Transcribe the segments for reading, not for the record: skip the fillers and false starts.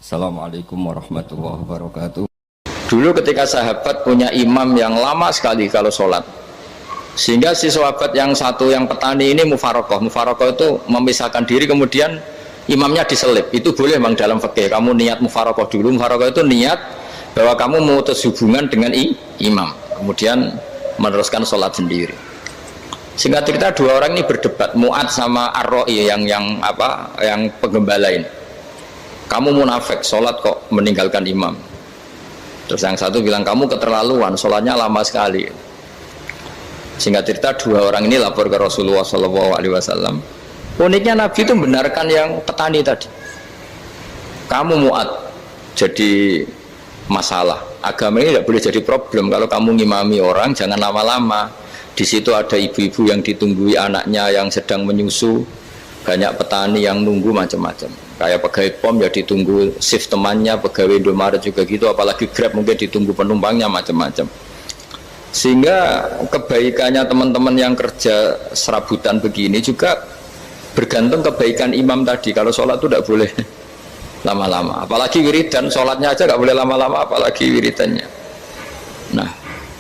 Assalamualaikum warahmatullahi wabarakatuh. Dulu ketika sahabat punya imam yang lama sekali kalau sholat, sehingga si sahabat yang satu yang petani ini mufarokoh itu memisahkan diri, kemudian imamnya diselip. Itu boleh memang dalam fikih. Kamu niat mufarokoh dulu. Mufarokoh itu niat bahwa kamu memutus hubungan dengan imam, kemudian meneruskan sholat sendiri. Singkat cerita, dua orang ini berdebat, Mu'ad sama Ar-Ra'i yang penggembala ini. Kamu munafik, sholat kok meninggalkan imam. Terus yang satu bilang, kamu keterlaluan, sholatnya lama sekali. Singkat cerita, dua orang ini lapor ke Rasulullah SAW. Uniknya Nabi itu membenarkan yang petani tadi. Kamu Mu'ad jadi masalah. Agama ini tidak boleh jadi problem. Kalau kamu ngimami orang, jangan lama-lama. Di situ ada ibu-ibu yang ditunggui anaknya yang sedang menyusu, banyak petani yang nunggu macam-macam. Kayak pegawai POM ya ditunggu shift temannya, pegawai Indomaret juga gitu, apalagi Grab mungkin ditunggu penumpangnya macam-macam. Sehingga kebaikannya teman-teman yang kerja serabutan begini juga bergantung kebaikan imam tadi. Kalau sholat itu tidak boleh lama-lama, apalagi wiridan, sholatnya aja nggak boleh lama-lama, apalagi wiridannya. Nah,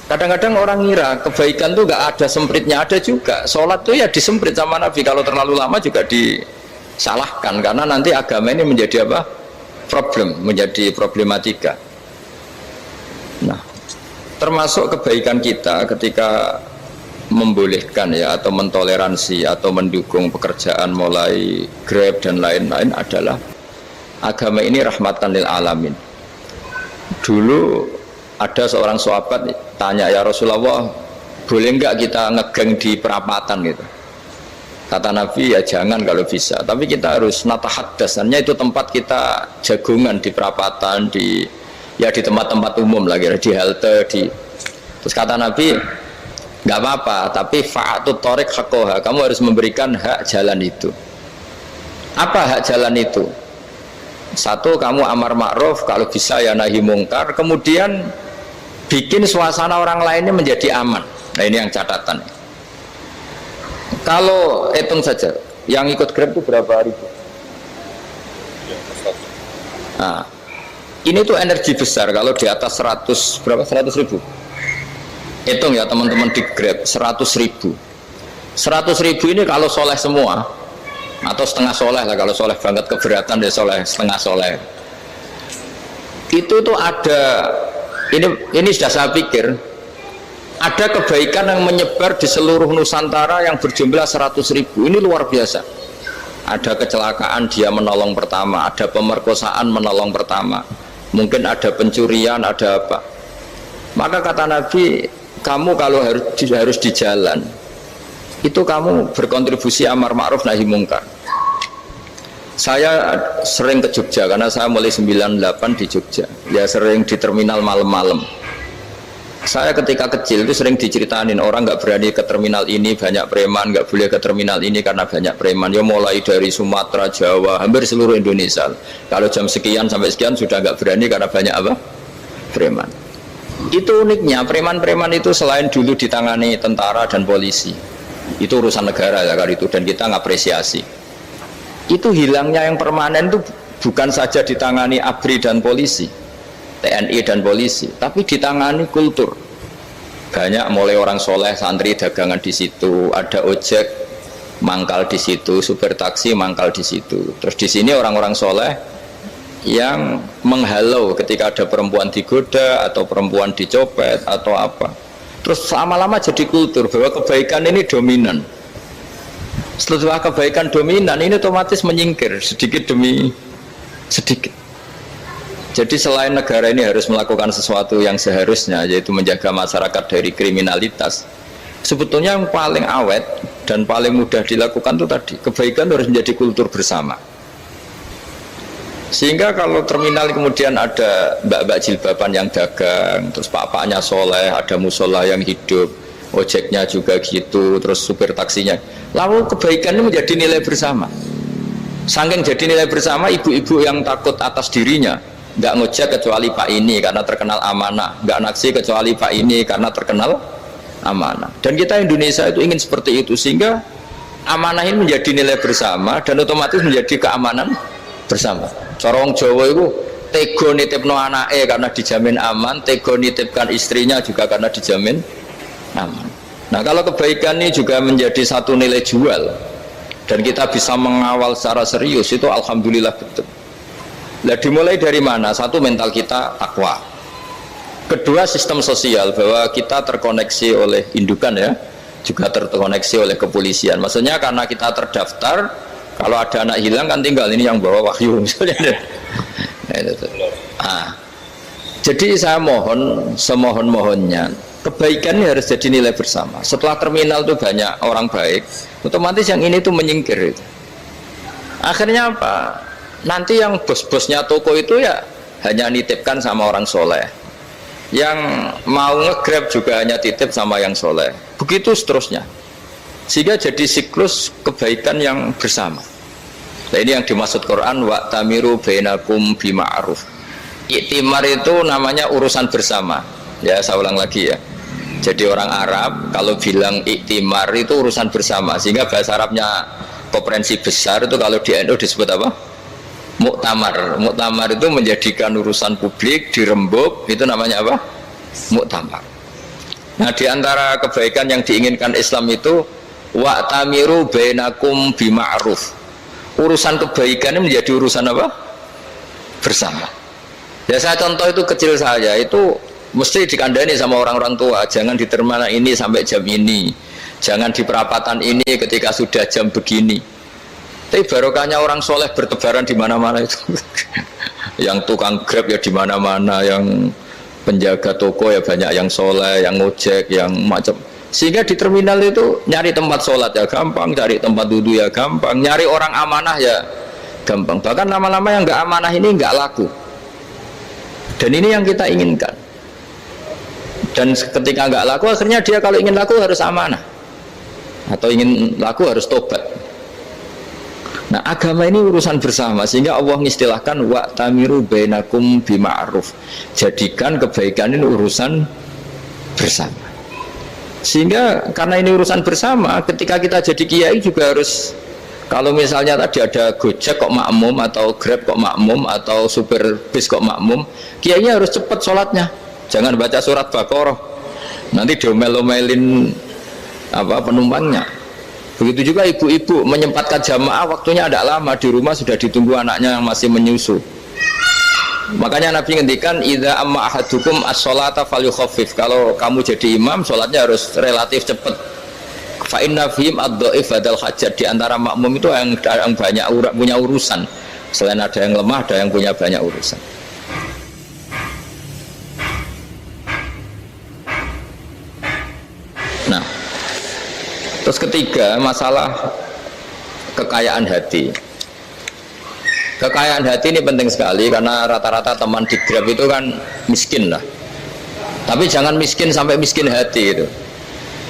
kadang-kadang orang ngira kebaikan tuh nggak ada sempritnya, ada juga. Sholat tuh ya disemprit sama Nabi, kalau terlalu lama juga disalahkan, karena nanti agama ini menjadi apa? Menjadi problematika. Nah, termasuk kebaikan kita ketika membolehkan ya, atau mentoleransi atau mendukung pekerjaan mulai Grab dan lain-lain adalah agama ini rahmatan lil alamin. Dulu ada seorang sahabat tanya, ya Rasulullah, boleh enggak kita ngegeng di perapatan gitu? Kata Nabi, ya jangan kalau bisa, tapi kita harus natahaddasannya, itu tempat kita jagungan di perapatan, di tempat-tempat umum lagi, di halte, terus kata Nabi, nggak apa-apa, tapi fa'atut thoriq haqqoha, kamu harus memberikan hak jalan itu. Apa hak jalan itu? Satu, kamu amar ma'ruf, kalau bisa ya nahi mungkar, kemudian bikin suasana orang lainnya menjadi aman. Nah, ini yang catatan. Kalau hitung saja, yang ikut Grab itu berapa ribu? Nah, ini tuh energi besar. Kalau di atas 100 ribu, hitung ya teman-teman di Grab, 100 ribu. 100 ribu ini kalau soleh semua, atau setengah soleh lah, kalau soleh banget keberatan dia soleh, setengah soleh. Itu tuh ada, ini sudah saya pikir, ada kebaikan yang menyebar di seluruh Nusantara yang berjumlah 100 ribu. Ini luar biasa. Ada kecelakaan, dia menolong pertama, ada pemerkosaan, menolong pertama, mungkin ada pencurian, ada apa. Maka kata Nabi, kamu kalau harus di jalan, itu kamu berkontribusi amar ma'ruf nahi mungkar. Saya sering ke Jogja karena saya mulai 98 di Jogja, ya sering di terminal malam-malam. Saya ketika kecil itu sering diceritain, orang nggak berani ke terminal ini banyak preman, nggak boleh ke terminal ini karena banyak preman. Ya mulai dari Sumatera, Jawa, hampir seluruh Indonesia. Kalau jam sekian sampai sekian sudah nggak berani karena banyak apa? Preman. Itu uniknya, preman-preman itu selain dulu ditangani tentara dan polisi, itu urusan negara ya kali itu, dan kita ngapresiasi. Itu hilangnya yang permanen itu bukan saja ditangani ABRI dan polisi, TNI dan polisi, tapi ditangani kultur. Banyak mulai orang soleh, santri dagangan di situ, ada ojek mangkal di situ, supir taksi mangkal di situ. Terus di sini orang-orang soleh yang menghalau ketika ada perempuan digoda atau perempuan dicopet atau apa. Terus lama-lama jadi kultur bahwa kebaikan ini dominan. Setelah kebaikan dominan, ini otomatis menyingkir sedikit demi sedikit. Jadi selain negara ini harus melakukan sesuatu yang seharusnya, yaitu menjaga masyarakat dari kriminalitas, sebetulnya yang paling awet dan paling mudah dilakukan itu tadi, kebaikan harus menjadi kultur bersama. Sehingga kalau terminal kemudian ada mbak-mbak jilbaban yang dagang, terus pak-paknya soleh, ada musola yang hidup, ojeknya juga gitu, terus supir taksinya, lalu kebaikan ini menjadi nilai bersama. Saking jadi nilai bersama, ibu-ibu yang takut atas dirinya nggak ngojek kecuali Pak ini karena terkenal amanah, nggak naksi kecuali Pak ini karena terkenal amanah. Dan kita Indonesia itu ingin seperti itu, sehingga amanah ini menjadi nilai bersama dan otomatis menjadi keamanan bersama. Cara wong Jawa itu tego nitipno anake karena dijamin aman, tego nitipkan istrinya juga karena dijamin aman. Nah kalau kebaikan ini juga menjadi satu nilai jual dan kita bisa mengawal secara serius, itu alhamdulillah betul. Nah dimulai dari mana? Satu, mental kita takwa. Kedua, sistem sosial, bahwa kita terkoneksi oleh indukan ya, juga terkoneksi oleh kepolisian. Maksudnya karena kita terdaftar, kalau ada anak hilang kan tinggal ini yang bawa wahyu misalnya. Jadi saya mohon, semohon-mohonnya, kebaikan ini harus jadi nilai bersama. Setelah terminal itu banyak orang baik, otomatis yang ini tuh menyingkir itu. Akhirnya apa? Nanti yang bos-bosnya toko itu ya hanya nitipkan sama orang soleh, yang mau nge-grab juga hanya titip sama yang soleh, begitu seterusnya, sehingga jadi siklus kebaikan yang bersama. Nah ini yang dimaksud Quran, wa tamiru bainakum bima'ruf. Iktimar itu namanya urusan bersama ya, saya ulang lagi ya. Jadi orang Arab kalau bilang iktimar itu urusan bersama, sehingga bahasa Arabnya konferensi besar itu kalau di NU disebut apa? Muktamar. Muktamar itu menjadikan urusan publik dirembuk, itu namanya apa? Muktamar. Nah di antara kebaikan yang diinginkan Islam itu wa tamiru bainakum bima'ruf. Urusan kebaikan ini menjadi urusan apa? Bersama. Ya saya contoh itu kecil saja, itu mesti dikandani sama orang-orang tua, jangan di terminal ini sampai jam ini, jangan di perapatan ini ketika sudah jam begini. Tapi barokahnya orang soleh bertebaran di mana-mana itu. Yang tukang grab ya di mana-mana, yang penjaga toko ya banyak yang soleh, yang ngojek, yang macam. Sehingga di terminal itu nyari tempat sholat ya gampang, cari tempat duduk ya gampang, nyari orang amanah ya gampang. Bahkan lama-lama yang nggak amanah ini nggak laku. Dan ini yang kita inginkan. Dan ketika nggak laku, akhirnya dia kalau ingin laku harus amanah, atau ingin laku harus tobat. Nah agama ini urusan bersama, sehingga Allah mengistilahkan wa tamiru bainakum bima'ruf. Jadikan kebaikan ini urusan bersama. Sehingga karena ini urusan bersama, ketika kita jadi kiai juga harus, kalau misalnya tadi ada Gojek kok makmum, atau Grab kok makmum, atau supir bis kok makmum, kiainya harus cepat sholatnya. Jangan baca surat Baqarah, nanti diomel-omelin apa penumpangnya. Begitu juga ibu-ibu menyempatkan jamaah, waktunya tidak lama, di rumah sudah ditunggu anaknya yang masih menyusu. Makanya Nabi ngendikan idza amma ahadukum as-sholata falyukhaffif. Kalau kamu jadi imam, sholatnya harus relatif cepat. Fa inna fihim ad-dhaif badal hajat. Di antara makmum itu yang banyak punya urusan. Selain ada yang lemah, ada yang punya banyak urusan. Nah, terus ketiga, masalah kekayaan hati. Kekayaan hati ini penting sekali, karena rata-rata teman di Grab itu kan miskin lah. Tapi jangan miskin sampai miskin hati itu.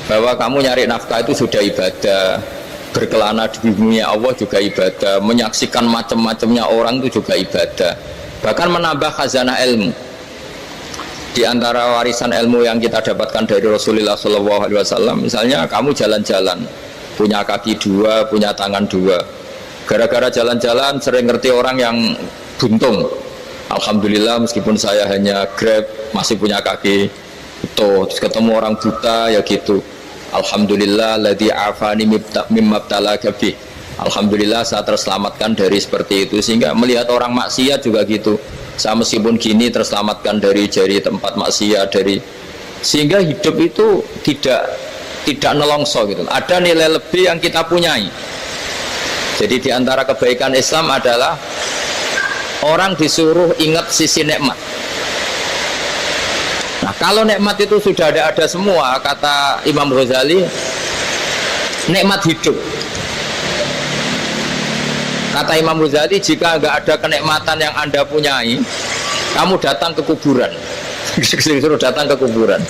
Bahwa kamu nyari nafkah itu sudah ibadah, berkelana di dunia Allah juga ibadah, menyaksikan macam-macamnya orang itu juga ibadah. Bahkan menambah khazanah ilmu. Di antara warisan ilmu yang kita dapatkan dari Rasulullah SAW, misalnya kamu jalan-jalan, punya kaki dua, punya tangan dua. Gara-gara jalan-jalan sering ngerti orang yang buntung. Alhamdulillah meskipun saya hanya Grab, masih punya kaki utuh. Terus ketemu orang buta ya gitu. Alhamdulillah ladzi afani mimma btalaka bih. Alhamdulillah saya terselamatkan dari seperti itu. Sehingga melihat orang maksiat juga gitu. Saya meskipun gini terselamatkan dari tempat maksiat, sehingga hidup itu tidak nelongso gitu. Ada nilai lebih yang kita punyai. Jadi di antara kebaikan Islam adalah orang disuruh ingat sisi nikmat. Nah, kalau nikmat itu sudah ada semua, kata Imam Ghazali, nikmat hidup. Kata Imam Ghazali, jika nggak ada kenikmatan yang Anda punyai, kamu datang ke kuburan. Disuruh datang ke kuburan.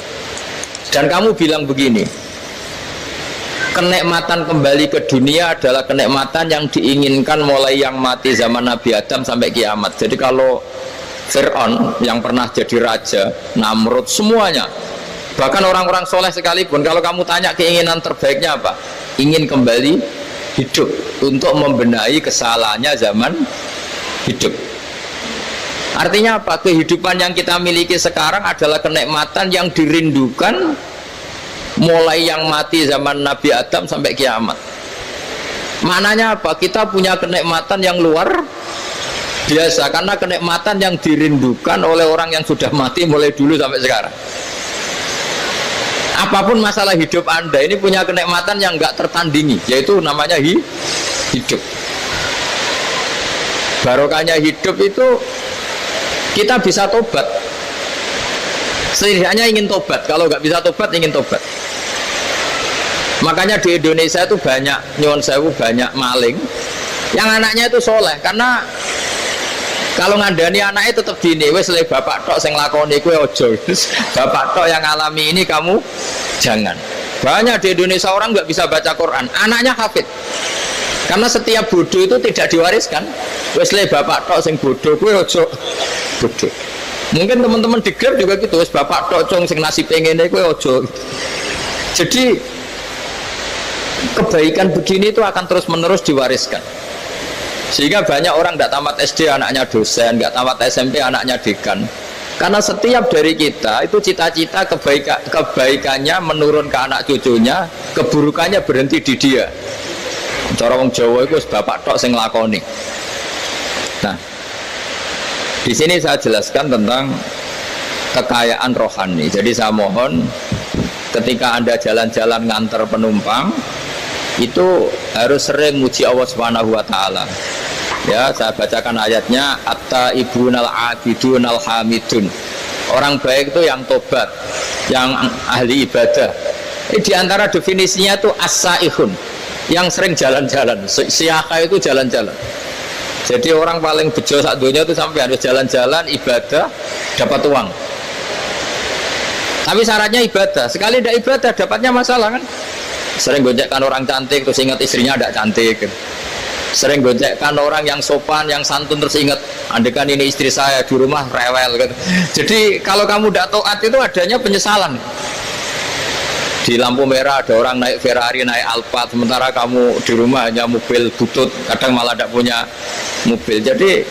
Dan kamu bilang begini, kenikmatan kembali ke dunia adalah kenikmatan yang diinginkan mulai yang mati zaman Nabi Adam sampai kiamat. Jadi kalau Fir'aun yang pernah jadi raja, Namrud, semuanya, bahkan orang-orang soleh sekalipun, kalau kamu tanya keinginan terbaiknya apa? Ingin kembali hidup untuk membenahi kesalahannya zaman hidup. Artinya apa? Kehidupan yang kita miliki sekarang adalah kenikmatan yang dirindukan mulai yang mati zaman Nabi Adam sampai kiamat. Maknanya apa? Kita punya kenikmatan yang luar biasa karena kenikmatan yang dirindukan oleh orang yang sudah mati mulai dulu sampai sekarang. Apapun masalah hidup Anda ini punya kenikmatan yang nggak tertandingi, yaitu namanya hidup. Barokahnya hidup itu kita bisa tobat. Setidaknya ingin tobat. Kalau nggak bisa tobat, ingin tobat. Makanya di Indonesia itu banyak nyuwun sewu, banyak maling yang anaknya itu soleh. Karena kalau ngandani anaknya tetap gini, wes le bapak tok sing lakoni kowe ojo. Bapak tok yang alami ini kamu jangan. Banyak di Indonesia orang nggak bisa baca Quran, anaknya hafid. Karena setiap bodoh itu tidak diwariskan. Wes le bapak tok sing bodoh kowe ojo bodoh. Mungkin teman-teman di Grab juga gitu, wes bapak tok cong sing nasib ngene kowe ojo. Jadi kebaikan begini itu akan terus-menerus diwariskan. Sehingga banyak orang tidak tamat SD anaknya dosen, nggak tamat SMP anaknya dekan. Karena setiap dari kita itu cita-cita kebaikannya menurun ke anak cucunya, keburukannya berhenti di dia. Cara wong Jawa itu bapak tok sing lakoni. Nah, di sini saya jelaskan tentang kekayaan rohani. Jadi saya mohon ketika Anda jalan-jalan nganter penumpang itu harus sering muji Allah Subhanahu wa taala. Ya, saya bacakan ayatnya, at-taibunal abidunal hamidun. Orang baik itu yang tobat, yang ahli ibadah. Di antara definisinya itu as-saihun, yang sering jalan-jalan. Siyaka itu jalan-jalan. Jadi orang paling bejo sak dunia itu sampai harus jalan-jalan ibadah dapat uang. Tapi syaratnya ibadah. Sekali tidak ibadah dapatnya masalah kan. Sering gonjekkan orang cantik terus ingat istrinya tidak cantik. Sering gonjekkan orang yang sopan, yang santun terus ingat andekan ini istri saya di rumah rewel gitu. Jadi kalau kamu tidak taat itu adanya penyesalan. Di lampu merah ada orang naik Ferrari, naik Alphard, sementara kamu di rumah hanya mobil butut, kadang malah tidak punya mobil. Jadi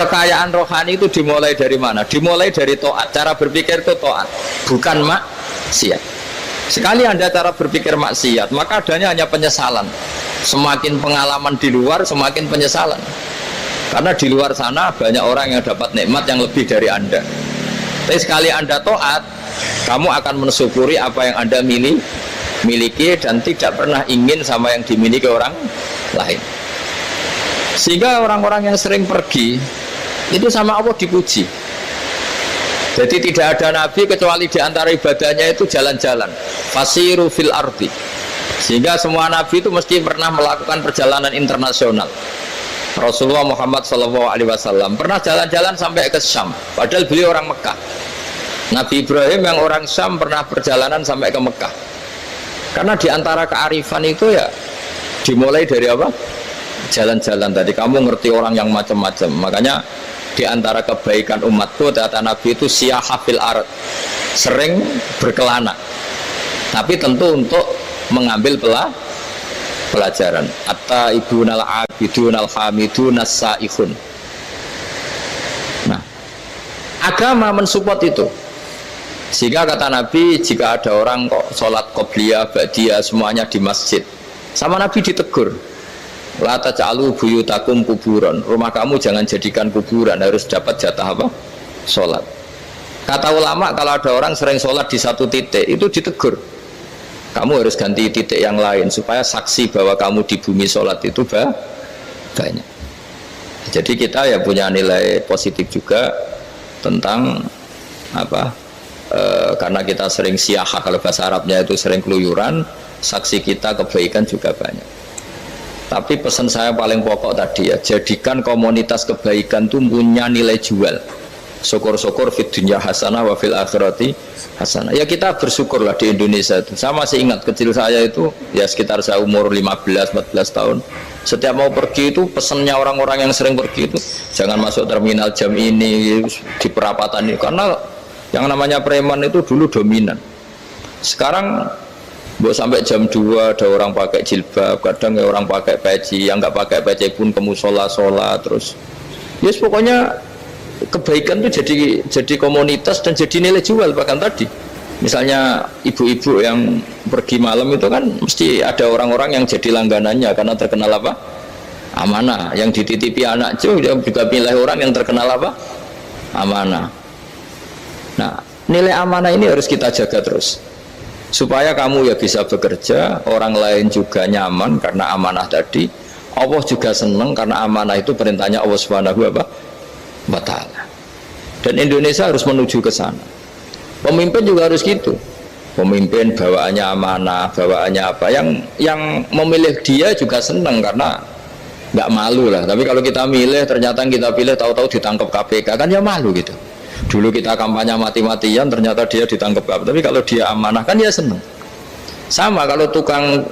kekayaan rohani itu dimulai dari mana? Dimulai dari taat. Cara berpikir itu taat, bukan maksiat. Sekali Anda cara berpikir maksiat, maka adanya hanya penyesalan. Semakin pengalaman di luar, semakin penyesalan. Karena di luar sana banyak orang yang dapat nikmat yang lebih dari Anda. Tapi sekali Anda taat, kamu akan mensyukuri apa yang Anda miliki dan tidak pernah ingin sama yang dimiliki orang lain. Sehingga orang-orang yang sering pergi itu sama Allah dipuji. Jadi tidak ada nabi kecuali di antara ibadahnya itu jalan-jalan. Fasiru fil ardi. Sehingga semua nabi itu mesti pernah melakukan perjalanan internasional. Rasulullah Muhammad SAW pernah jalan-jalan sampai ke Syam, padahal beliau orang Mekah. Nabi Ibrahim yang orang Syam pernah perjalanan sampai ke Mekah. Karena di antara kearifan itu ya dimulai dari apa? Jalan-jalan. Tadi kamu ngerti orang yang macam-macam. Makanya di antara kebaikan umatku kata Nabi itu siyahah fil ard, sering berkelana. Tapi tentu untuk mengambil pelajaran. At-taibunal abidunal hamidun as-saihun. Nah, agama mensupport itu. Sehingga kata Nabi, jika ada orang kok sholat qobliyah, ba'diyah semuanya di masjid, sama Nabi ditegur, la taj'alu buyutakum kuburan, rumah kamu jangan jadikan kuburan, harus dapat jatah apa? Sholat. Kata ulama, kalau ada orang sering sholat di satu titik, itu ditegur, kamu harus ganti titik yang lain supaya saksi bahwa kamu di bumi sholat itu banyak. Jadi kita ya punya nilai positif juga tentang apa? Karena kita sering siahah, kalau bahasa Arabnya itu sering keluyuran, saksi kita kebaikan juga banyak. Tapi pesan saya paling pokok tadi ya, jadikan komunitas kebaikan itu punya nilai jual. Syukur-syukur fid dunya hasanah wa fil akhirati hasanah. Ya kita bersyukurlah di Indonesia itu. Saya masih ingat kecil saya itu ya sekitar saya umur 15-14 tahun. Setiap mau pergi itu pesannya orang-orang yang sering pergi itu jangan masuk terminal jam ini, di perapatan ini, karena yang namanya preman itu dulu dominan. Sekarang sampai jam 2 ada orang pakai jilbab, kadang ya orang pakai peci, yang nggak pakai peci pun ke musola sholat terus. Yes, pokoknya kebaikan itu jadi komunitas dan jadi nilai jual. Bahkan tadi misalnya ibu-ibu yang pergi malam itu kan mesti ada orang-orang yang jadi langganannya karena terkenal apa? Amanah. Yang dititipi anak juga pilih orang yang terkenal apa? Amanah. Nah, nilai amanah ini harus kita jaga terus supaya kamu ya bisa bekerja, orang lain juga nyaman karena amanah tadi, Allah juga senang karena amanah itu perintahnya Allah Subhanahu wa ta'ala. Dan Indonesia harus menuju ke sana. Pemimpin juga harus gitu. Pemimpin bawaannya amanah, bawaannya apa, yang memilih dia juga senang karena nggak malu lah. Tapi kalau kita milih ternyata kita pilih tahu-tahu ditangkap KPK kan ya malu gitu. Dulu kita kampanye mati-matian ternyata dia ditangkap KPK. Tapi kalau dia amanah kan ya senang. Sama kalau tukang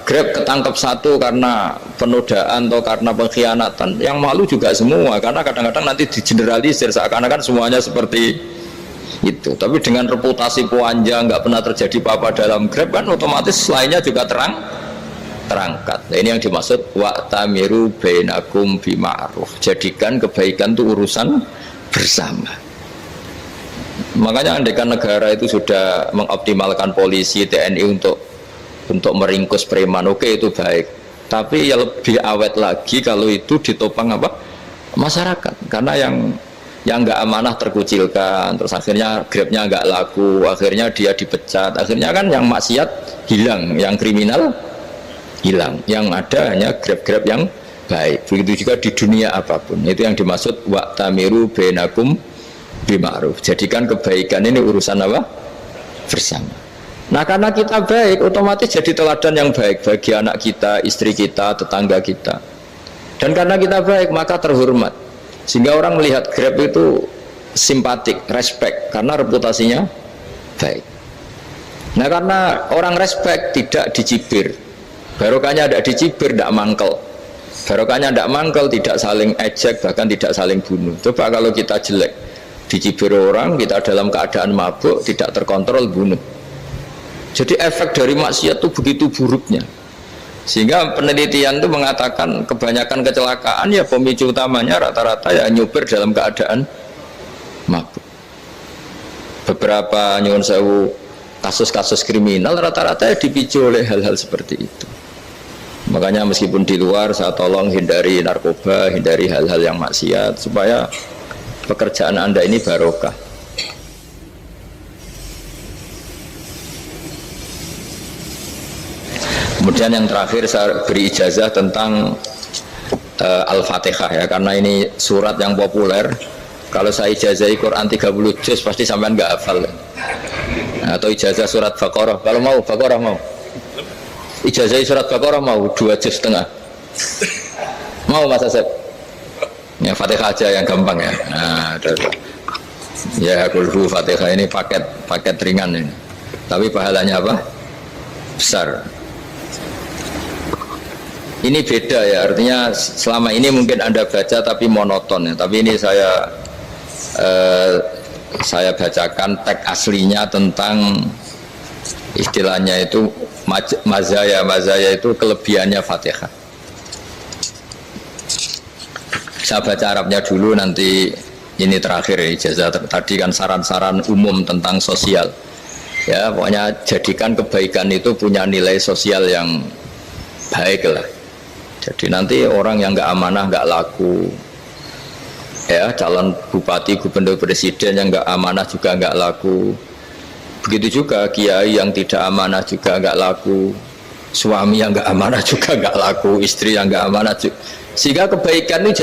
Grab ketangkap satu karena penodaan atau karena pengkhianatan, yang malu juga semua karena kadang-kadang nanti digeneralisir seakan-akan semuanya seperti itu. Tapi dengan reputasi panjang nggak pernah terjadi apa-apa dalam Grab kan otomatis lainnya juga terangkat. Nah, ini yang dimaksud wa'tamiru bainakum bima'ruf. Jadikan kebaikan itu urusan bersama. Makanya andaikan negara itu sudah mengoptimalkan polisi, TNI untuk meringkus preman, oke itu baik. Tapi ya lebih awet lagi kalau itu ditopang masyarakat. Karena yang nggak amanah terkucilkan, terus akhirnya Grabnya nggak laku, akhirnya dia dipecat, akhirnya kan yang maksiat hilang, yang kriminal hilang, yang ada hanya Grab-Grab yang baik. Begitu juga di dunia apapun. Itu yang dimaksud wa'tamiru bainakum bima'ruf. Jadikan kebaikan ini urusan bersama. Nah, karena kita baik, otomatis jadi teladan yang baik bagi anak kita, istri kita, tetangga kita. Dan karena kita baik, maka terhormat. Sehingga orang melihat Grab itu simpatik, respect, karena reputasinya baik. Nah, karena orang respect tidak dicibir. Barokahnya tidak dicibir, tidak mangkel. Barokahnya tidak mangkel, tidak saling ejek, bahkan tidak saling bunuh. Coba kalau kita jelek, dicibir orang, kita dalam keadaan mabuk, tidak terkontrol, bunuh. Jadi efek dari maksiat itu begitu buruknya. Sehingga penelitian itu mengatakan kebanyakan kecelakaan ya pemicu utamanya rata-rata ya nyupir dalam keadaan mabuk. Beberapa nyuwun sewu kasus-kasus kriminal rata-rata ya dipicu oleh hal-hal seperti itu. Makanya meskipun di luar saya tolong hindari narkoba, hindari hal-hal yang maksiat supaya pekerjaan Anda ini barokah. Kemudian yang terakhir saya beri ijazah tentang Al-Fatihah ya, karena ini surat yang populer. Kalau saya ijazahi Quran 30 juz pasti sampean nggak hafal. Atau ijazah surat Baqarah, kalau mau Baqarah mau. Ijazahi surat Baqarah mau 2 juz setengah. Mau Mas Asep? Ya Fatihah aja yang gampang ya. Nah, ya kulhu Fatihah ini paket ringan ini. Tapi pahalanya apa? Besar. Ini beda ya, artinya selama ini mungkin Anda baca tapi monoton ya. Tapi ini saya bacakan teks aslinya tentang istilahnya itu mazaya itu kelebihannya Fatihah. Saya baca Arabnya dulu, nanti ini terakhir ya, ijazah tadi kan saran-saran umum tentang sosial ya, pokoknya jadikan kebaikan itu punya nilai sosial yang baik lah. Jadi nanti orang yang nggak amanah nggak laku ya, calon bupati, gubernur, presiden yang nggak amanah juga nggak laku. Begitu juga kiai yang tidak amanah juga nggak laku, suami yang nggak amanah juga nggak laku, istri yang nggak amanah juga. Sehingga kebaikan ini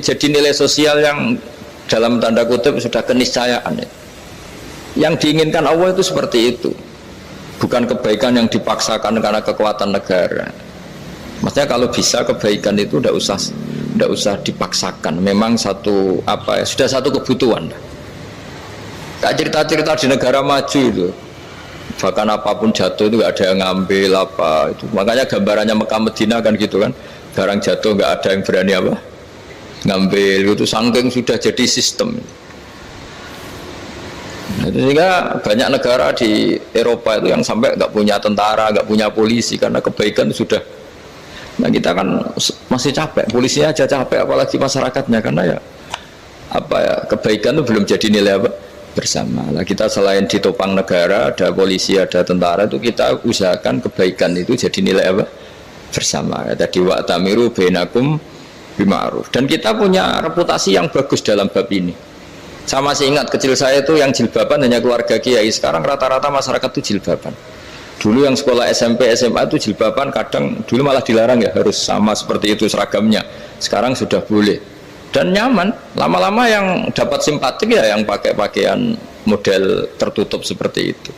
jadi nilai sosial yang dalam tanda kutip sudah keniscayaan. Yang diinginkan Allah itu seperti itu, bukan kebaikan yang dipaksakan karena kekuatan negara. Maksudnya kalau bisa kebaikan itu tidak usah dipaksakan. Memang sudah satu kebutuhan. Kayak cerita-cerita di negara maju itu, bahkan apapun jatuh itu nggak ada yang ngambil apa itu. Makanya gambarannya Mekah Medina kan gitu kan. Barang jatuh nggak ada yang berani ngambil, itu saking sudah jadi sistem. Sehingga banyak negara di Eropa itu yang sampai nggak punya tentara, nggak punya polisi karena kebaikan sudah. Nah kita kan masih capek, polisinya aja capek, apalagi masyarakatnya, karena ya apa ya, kebaikan itu belum jadi nilai apa bersama. Nah, kita selain ditopang negara, ada polisi, ada tentara, itu kita usahakan kebaikan itu jadi nilai apa bersama. Tadi wa'tamiru bainakum bima'ruf. Dan kita punya reputasi yang bagus dalam bab ini. Saya masih ingat kecil saya itu yang jilbaban hanya keluarga kiai. Sekarang rata-rata masyarakat itu jilbaban. Dulu yang sekolah SMP, SMA itu jilbaban kadang dulu malah dilarang ya, harus sama seperti itu seragamnya. Sekarang sudah boleh. Dan nyaman, lama-lama yang dapat simpatik ya yang pakai pakaian model tertutup seperti itu.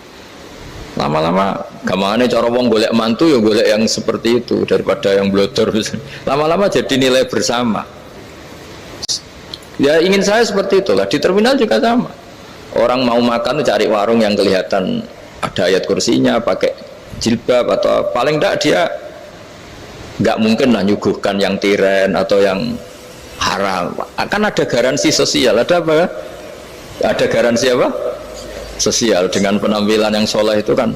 Lama-lama gamane cara wong golek mantu ya golek yang seperti itu daripada yang blodor. Lama-lama jadi nilai bersama. Ya ingin saya seperti itulah. Di terminal juga sama. Orang mau makan cari warung yang kelihatan ada ayat kursinya, pakai jilbab atau paling tidak dia nggak mungkin lah nyuguhkan yang tiren atau yang haram. Akan ada garansi sosial. Ada apa? Ada garansi apa? Sosial dengan penampilan yang soleh itu kan.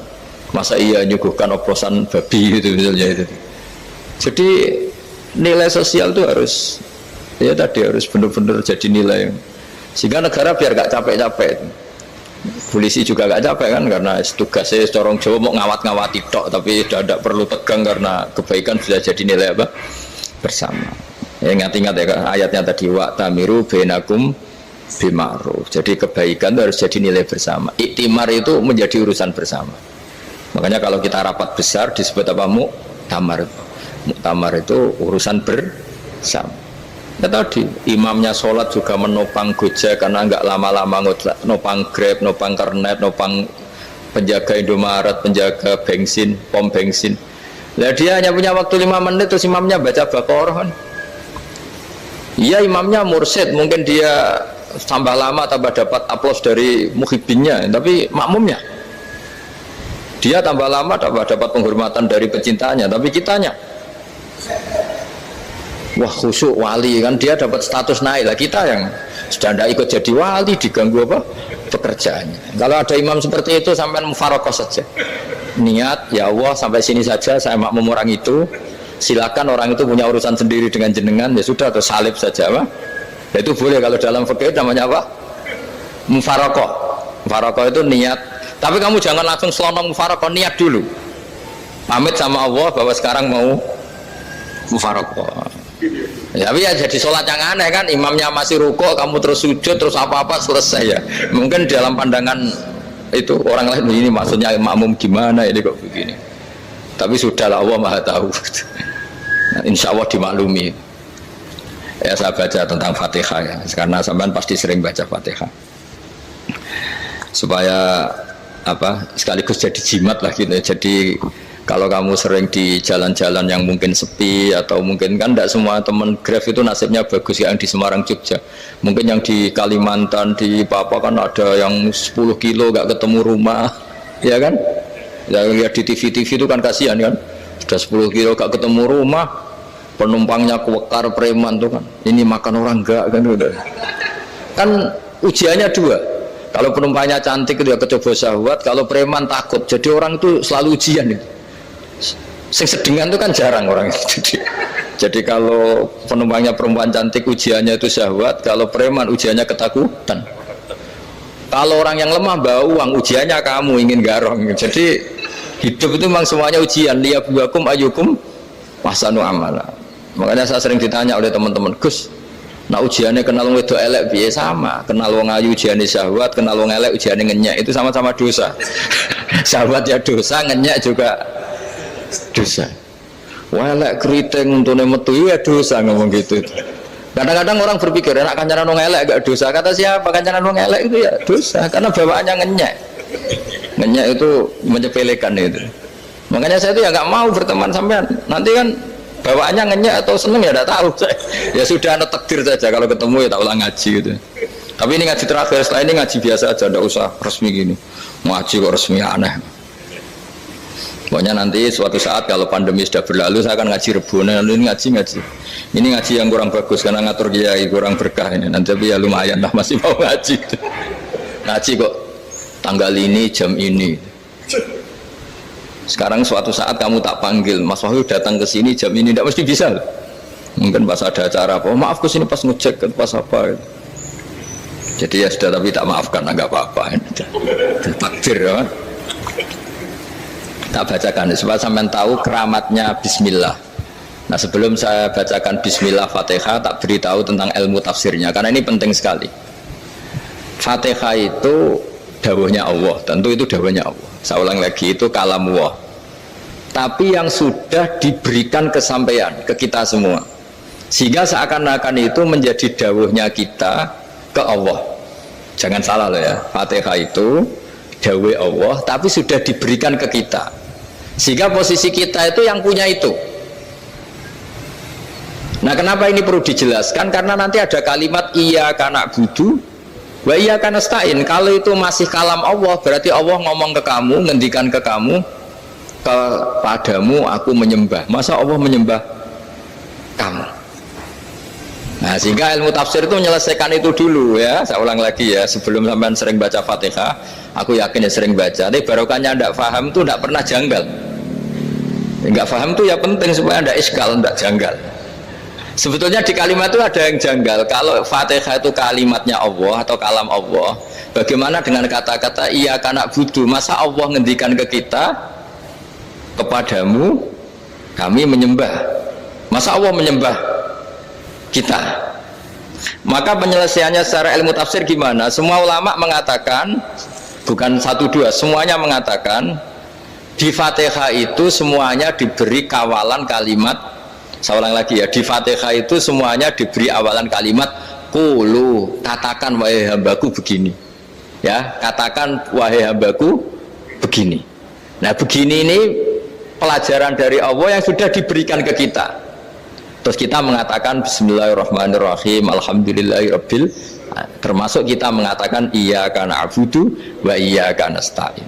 Masa iya nyuguhkan oplosan babi gitu misalnya itu. Jadi nilai sosial itu harus ya tadi harus benar-benar jadi nilai. Sehingga negara biar gak capek-capek. Polisi juga gak capek kan karena tugasnya corong Jawa mau ngawat-ngawati tok, tapi tidak perlu tegang karena kebaikan sudah jadi nilai apa? Bersama. Ya, ingat-ingat ya ayatnya tadi wa'tamiru bainakum bima'ruf. Jadi kebaikan itu harus jadi nilai bersama. Iktimar itu menjadi urusan bersama. Makanya kalau kita rapat besar disebut apa? Muktamar. Muktamar itu urusan bersama. Ya tadi imamnya sholat juga menopang Gojek karena nggak lama-lama nopang Grab, nopang Kernet, nopang penjaga Indomaret, penjaga bensin, pom bensin. Nah dia hanya punya waktu 5 menit terus imamnya baca Baqarah kan. Iya imamnya mursyid, mungkin dia tambah lama tambah dapat aplaus dari muhibbinnya, tapi makmumnya dia tambah lama tambah dapat penghormatan dari pecintanya, tapi kitanya wah khusyuk wali kan, dia dapat status naik lah. Kita yang sudah tidak ikut jadi wali diganggu apa pekerjaannya. Kalau ada imam seperti itu sampai mufarokoh saja, niat ya Allah sampai sini saja saya makmum orang itu, silakan orang itu punya urusan sendiri dengan jenengan ya sudah, atau salib saja apa ya, itu boleh. Kalau dalam fikih namanya apa? Mufarokoh. Mufarokoh itu niat, tapi kamu jangan langsung selonong mufarokoh, niat dulu pamit sama Allah bahwa sekarang mau mufarokoh. Ya, tapi ya jadi sholat yang aneh kan, imamnya masih rukuk, kamu terus sujud, terus apa-apa selesai ya. Mungkin dalam pandangan itu orang lain ini maksudnya makmum gimana ini kok begini. Tapi sudahlah Allah Maha tahu. Nah, insya Allah dimaklumi. Ya saya baca tentang Fatihah ya, karena sampean pasti sering baca Fatihah. Supaya apa sekaligus jadi jimat lah gitu. Jadi kalau kamu sering di jalan-jalan yang mungkin sepi atau mungkin kan tidak semua teman Grab itu nasibnya bagus yang di Semarang Jogja, mungkin yang di Kalimantan di Papua kan ada yang 10 kilo gak ketemu rumah ya kan, yang lihat di TV itu kan kasihan kan, sudah 10 kilo gak ketemu rumah, penumpangnya kewekar preman tuh kan, ini makan orang enggak kan, udah kan ujiannya dua. Kalau penumpangnya cantik itu ya kecoba syahwat, kalau preman takut, jadi orang itu selalu ujian itu. Sing sedengan itu kan jarang orang itu. Jadi kalau penumpangnya perempuan cantik ujiannya itu syahwat, kalau preman ujiannya ketakutan. Kalau orang yang lemah bawa uang ujiannya kamu ingin garong. Jadi hidup itu memang semuanya ujian. Liyabluwakum ayyukum ahsanu amala. Makanya saya sering ditanya oleh teman-teman, Gus, nah ujiannya kenal wong wedok elek piye? Sama, kenal wong ayu ujiannya syahwat, kenal wong elek ujiannya ngenyek, itu sama-sama dosa. Syahwat ya dosa, ngenyek juga dosa. Welek keriting untuk metu ya dosa, ngomong gitu. Kadang-kadang orang berpikir enak kancanan wong elek gak dosa. Kata siapa kancanan wong elek itu ya dosa, karena bawaannya ngenyek. Ngenyek itu menyepelekan itu. Makanya saya itu ya nggak mau berteman sampean. Nanti kan bawaannya ngenyek atau seneng ya tidak tahu. Ya sudah ada takdir saja, kalau ketemu ya tak ulang ngaji gitu. Tapi ini ngaji terakhir, setelah ini ngaji biasa aja, tidak usah resmi gini. Ngaji kok resmi aneh. Pokoknya nanti suatu saat kalau pandemi sudah berlalu saya akan ngaji Rebonan, ini ngaji. Ini ngaji yang kurang bagus karena ngatur kiai kurang berkah ini. Nanti tapi ya lumayan lah masih mau ngaji. Ngaji kok tanggal ini jam ini. Sekarang suatu saat kamu tak panggil, Mas Wahyu datang ke sini jam ini, tidak mesti bisa. Mungkin pas ada acara apa, oh, maaf ke sini pas ngecek pas apa. Jadi ya sudah, tapi tak maafkan, enggak apa-apa. Takdir ya. Tak bacakan supaya sampean tahu keramatnya bismillah. Nah, sebelum saya bacakan bismillah Fatihah, tak beritahu tentang ilmu tafsirnya karena ini penting sekali. Fatihah itu dawuhnya Allah, tentu itu dawuhnya Allah. Saya ulang lagi, itu kalam Allah. Tapi yang sudah diberikan kesampaian ke kita semua. Sehingga seakan-akan itu menjadi dawuhnya kita ke Allah. Jangan salah loh ya, Fatihah itu dawuh Allah tapi sudah diberikan ke kita. Sehingga posisi kita itu yang punya itu. Nah, kenapa ini perlu dijelaskan? Karena nanti ada kalimat iyyaka na'budu wa iyyaka nasta'in. Kalau itu masih kalam Allah, berarti Allah ngomong ke kamu, ngendikan ke kamu, kepadamu aku menyembah. Masa Allah menyembah kamu? Nah, sehingga ilmu tafsir itu menyelesaikan itu dulu ya. Saya ulang lagi ya, sebelum sampean sering baca Fatihah, aku yakin ya sering baca. Tapi barokahnya tidak paham itu tidak pernah janggal. Enggak paham itu ya penting supaya tidak iskal, tidak janggal. Sebetulnya di kalimat itu ada yang janggal. Kalau Fatihah itu kalimatnya Allah atau kalam Allah, bagaimana dengan kata-kata iyyaka na'budu? Masa Allah ngendikan ke kita, kepadamu kami menyembah? Masa Allah menyembah kita? Maka penyelesaiannya secara ilmu tafsir gimana? Semua ulama mengatakan, bukan satu dua, semuanya mengatakan di Fatihah itu semuanya diberi kawalan kalimat. Saya ulang lagi ya, di Fatihah itu semuanya diberi awalan kalimat qulu, katakan wahai hambaku begini ya, katakan wahai hambaku begini. Nah, begini ini pelajaran dari Allah yang sudah diberikan ke kita. Terus kita mengatakan bismillahirrahmanirrahim, alhamdulillahirabbil, termasuk kita mengatakan iyyaka na'budu wa iyyaka nasta'in.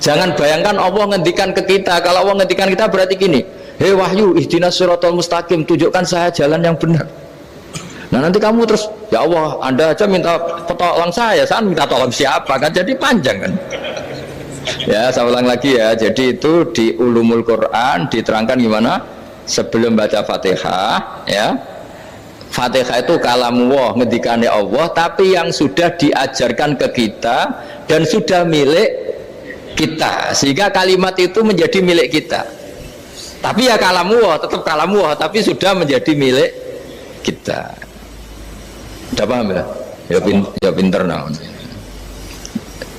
Jangan bayangkan Allah ngendikan ke kita. Kalau Allah ngendikan kita berarti gini, hei wahyu ihdinas siratal mustaqim, tunjukkan saya jalan yang benar. Nah, nanti kamu terus, ya Allah, Anda aja minta tolong saya minta tolong siapa? Kan jadi panjang kan. Ya, saya ulang lagi ya. Jadi itu di Ulumul Quran diterangkan gimana? Sebelum baca Fatihah ya, Fatihah itu kalamullah, ngendikannya Allah, tapi yang sudah diajarkan ke kita dan sudah milik kita, sehingga kalimat itu menjadi milik kita. Tapi ya kalamullah, tetap kalamullah, tapi sudah menjadi milik kita. Udah paham ya? Ya pinter nah.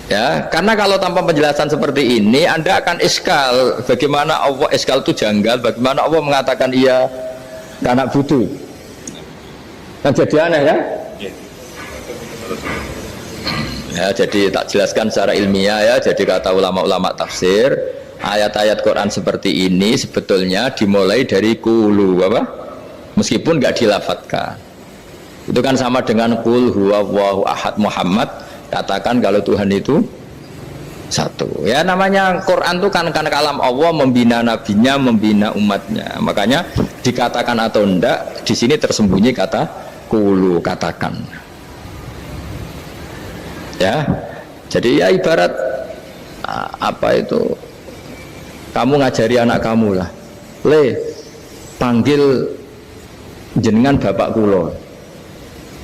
Ya, karena kalau tanpa penjelasan seperti ini Anda akan iskal. Bagaimana Allah, iskal itu janggal, bagaimana Allah mengatakan iya karena butuh. Kan jadi aneh kan? Ya, jadi tak jelaskan secara ilmiah ya. Jadi kata ulama-ulama tafsir, ayat-ayat Quran seperti ini sebetulnya dimulai dari qulu apa? Meskipun nggak dilafatkan. Itu kan sama dengan qul huwallahu ahad Muhammad. Katakan kalau Tuhan itu satu. Ya, namanya Quran itu kan kalam Allah, membina nabinya, membina umatnya. Makanya dikatakan atau enggak, di sini tersembunyi kata qulu, katakan. Ya. Jadi ya ibarat apa itu? Kamu ngajari anak kamu lah. Panggil jenengan bapak kula.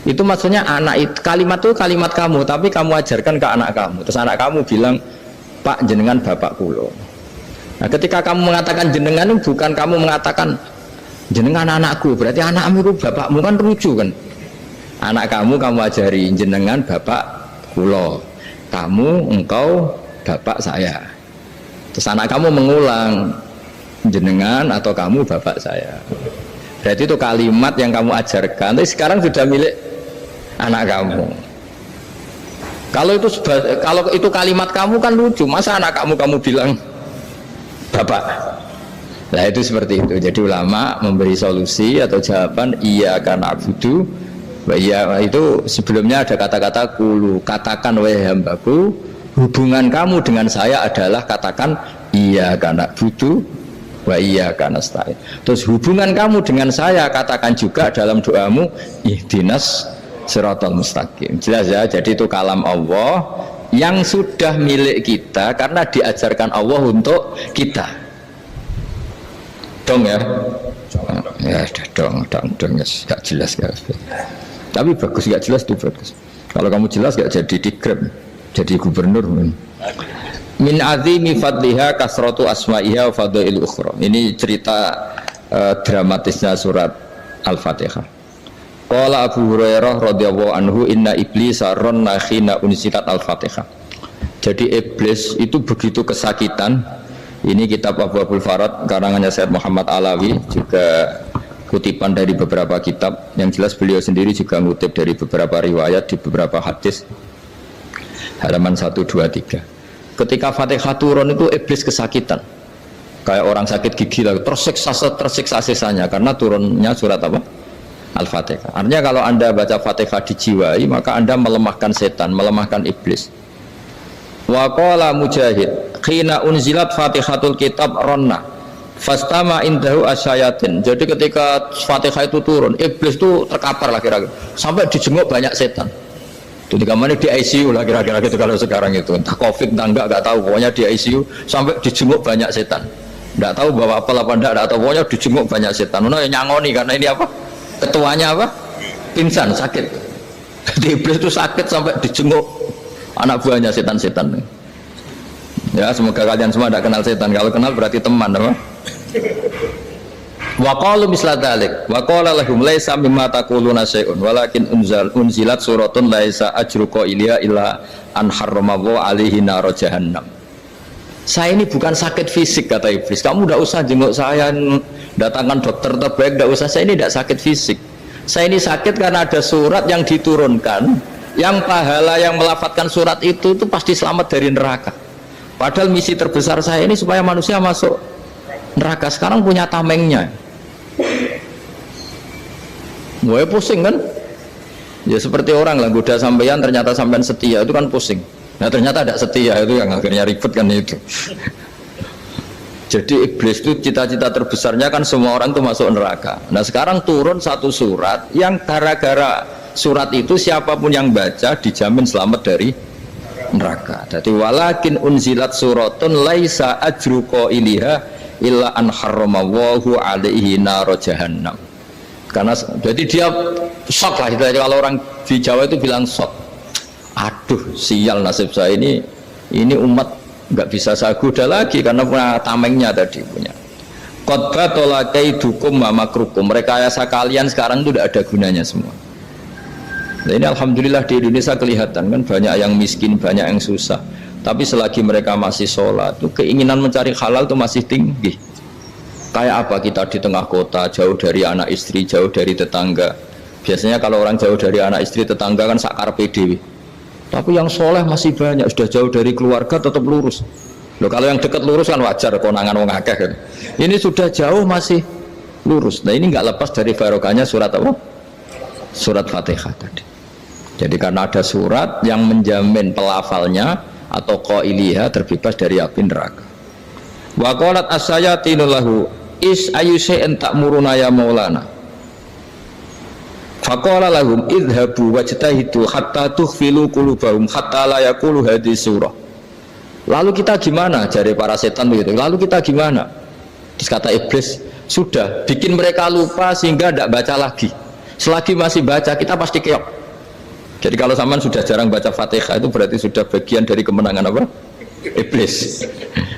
Itu maksudnya anak itu, kalimat itu kalimat kamu, tapi kamu ajarkan ke anak kamu. Terus anak kamu bilang, Pak jenengan bapak kulo. Nah, ketika kamu mengatakan jenengan, bukan kamu mengatakan jenengan anakku, berarti anakmu itu bapakmu, kan lucu kan? Anak kamu ajari jenengan bapak kulo, kamu engkau bapak saya. Terus anak kamu mengulang jenengan atau kamu bapak saya. Berarti itu kalimat yang kamu ajarkan, tapi sekarang sudah milik anak kamu. Kalau itu kalimat kamu kan lucu, masa anak kamu bilang bapak. Nah, itu seperti itu. Jadi ulama memberi solusi atau jawaban iyyaka na'budu wa iya, itu sebelumnya ada kata-kata qulu, katakan wahai hambaku, hubungan kamu dengan saya adalah katakan iyyaka na'budu wa iyyaka nasta'in. Terus hubungan kamu dengan saya katakan juga dalam doamu ihdinas siratal mustaqim. Jelas ya, jadi itu kalam Allah yang sudah milik kita karena diajarkan Allah untuk kita. Dong ya? Ya sudah dong, ya gak jelas ya. Tapi bagus, gak jelas itu bagus. Kalau kamu jelas gak jadi digrab, jadi gubernur. Min azimi fadliha kasratu asma'iha wa fadail ukhra. Ini cerita dramatisnya surat Al-Fatihah. Qala Abu Hurairah radhiyallahu anhu inna iblisa ranna khina unzilat Al-Fatihah. Jadi iblis itu begitu kesakitan. Ini kitab Abwaabul Farad karangannya Syekh Muhammad Alawi, juga kutipan dari beberapa kitab. Yang jelas beliau sendiri juga ngutip dari beberapa riwayat di beberapa hadis. Halaman 1, 2, 3. Ketika Fatihah turun itu iblis kesakitan, kayak orang sakit gigi lah, tersiksa sisanya karena turunnya surat apa? Al-Fatihah. Artinya kalau Anda baca Fatihah dijiwai, maka Anda melemahkan setan, melemahkan iblis. Wa qala Mujahid khina unzilat Fatihatul kitab ronna fastama indahu asyayatin. Jadi ketika Fatihah itu turun, iblis itu terkapar lah kira-kira, sampai dijenguk banyak setan. Itu di kamarnya di ICU lah kira-kira gitu kalau sekarang itu, entah COVID entah enggak tahu, pokoknya di ICU sampai dijenguk banyak setan. Enggak tahu bawa apa enggak tahu, pokoknya dijenguk banyak setan. Ono yang nyangoni karena ini apa? Ketuanya apa? Pingsan, sakit. Jadi iblis itu sakit sampai dijenguk anak buahnya setan-setan. Ya, semoga kalian semua tidak kenal setan. Kalau kenal berarti teman, apa? Wa qalu misla dzalik wa qala lahum laisa mimma taquluna syai'un walakin unzilat suratun laisa ajruqa ilya illa an harramahu alaihi nar jahannam. Saya ini bukan sakit fisik, kata iblis. Kamu tidak usah jenguk saya, datangkan dokter terbaik, tidak usah. Saya ini tidak sakit fisik. Saya ini sakit karena ada surat yang diturunkan, yang pahala yang melafadzkan surat itu pasti selamat dari neraka. Padahal misi terbesar saya ini supaya manusia masuk neraka. Sekarang punya tamengnya. Gue pusing kan? Ya seperti orang lah, goda sampean ternyata sampean setia, itu kan pusing. Nah ternyata tidak setia, itu yang akhirnya ribet kan itu. Jadi iblis itu cita-cita terbesarnya kan semua orang itu masuk neraka. Nah sekarang turun satu surat yang gara-gara surat itu siapapun yang baca dijamin selamat dari neraka. Jadi walakin unzilat suratun laisa ajruqa iliha illa an harramahu alaihi nar jahannam. Karena jadi dia shock lah, kalau orang di Jawa itu bilang shock. Aduh sial nasib saya ini umat nggak bisa saya goda lagi karena punya tamengnya tadi punya. Qad tolakaidukum wa makrukum. Rekayasa kalian sekarang itu tidak ada gunanya semua. Nah, ini alhamdulillah di Indonesia kelihatan kan banyak yang miskin, banyak yang susah. Tapi selagi mereka masih sholat, itu keinginan mencari halal itu masih tinggi. Kayak apa kita di tengah kota, jauh dari anak istri, jauh dari tetangga. Biasanya kalau orang jauh dari anak istri, tetangga kan sakar PDW. Tapi yang soleh masih banyak, sudah jauh dari keluarga tetap lurus. Loh, kalau yang dekat lurus kan wajar, konangan wong akeh kan. Ini sudah jauh masih lurus. Nah ini nggak lepas dari barokahnya surat apa? Surat Fatihah tadi. Jadi karena ada surat yang menjamin pelafalnya atau qailiha terbebas dari api neraka. Wa qalat as-sayatinu lahu is ayyusa'in ta'muruna ya maulana. Faqala lahum idhabu wajtahidu hatta tukhfilu qulubahum hatta la yaqulu hadhihi surah. Lalu kita gimana? Jari para setan begitu. Lalu kita gimana? Terus kata iblis, sudah bikin mereka lupa sehingga tidak baca lagi. Selagi masih baca kita pasti keok. Jadi kalau sampean sudah jarang baca Fatihah itu berarti sudah bagian dari kemenangan apa? Iblis.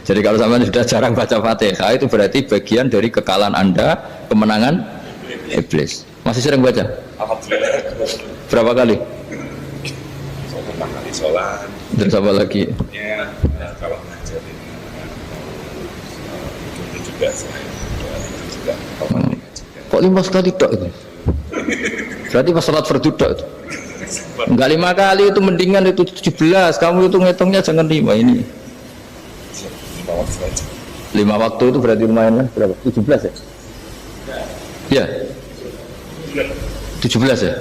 Jadi kalau sampean sudah jarang baca Fatihah itu berarti bagian dari kekalahan Anda, kemenangan iblis. Masih sering baca? Alhamdulillah. Berapa kali? Pertama kali sholat. Dan sama lagi? Ya, kalau ngajarin itu juga saya juga. Kok 5 kali tok itu? Berarti pas sholat fardu tok itu? Enggak 5 kali itu, mendingan itu 17. Kamu itu ngitungnya jangan 5 ini. 5 waktu aja. 5 waktu itu berarti lumayan lah. Berapa? 17 ya? Ya. 17 ya?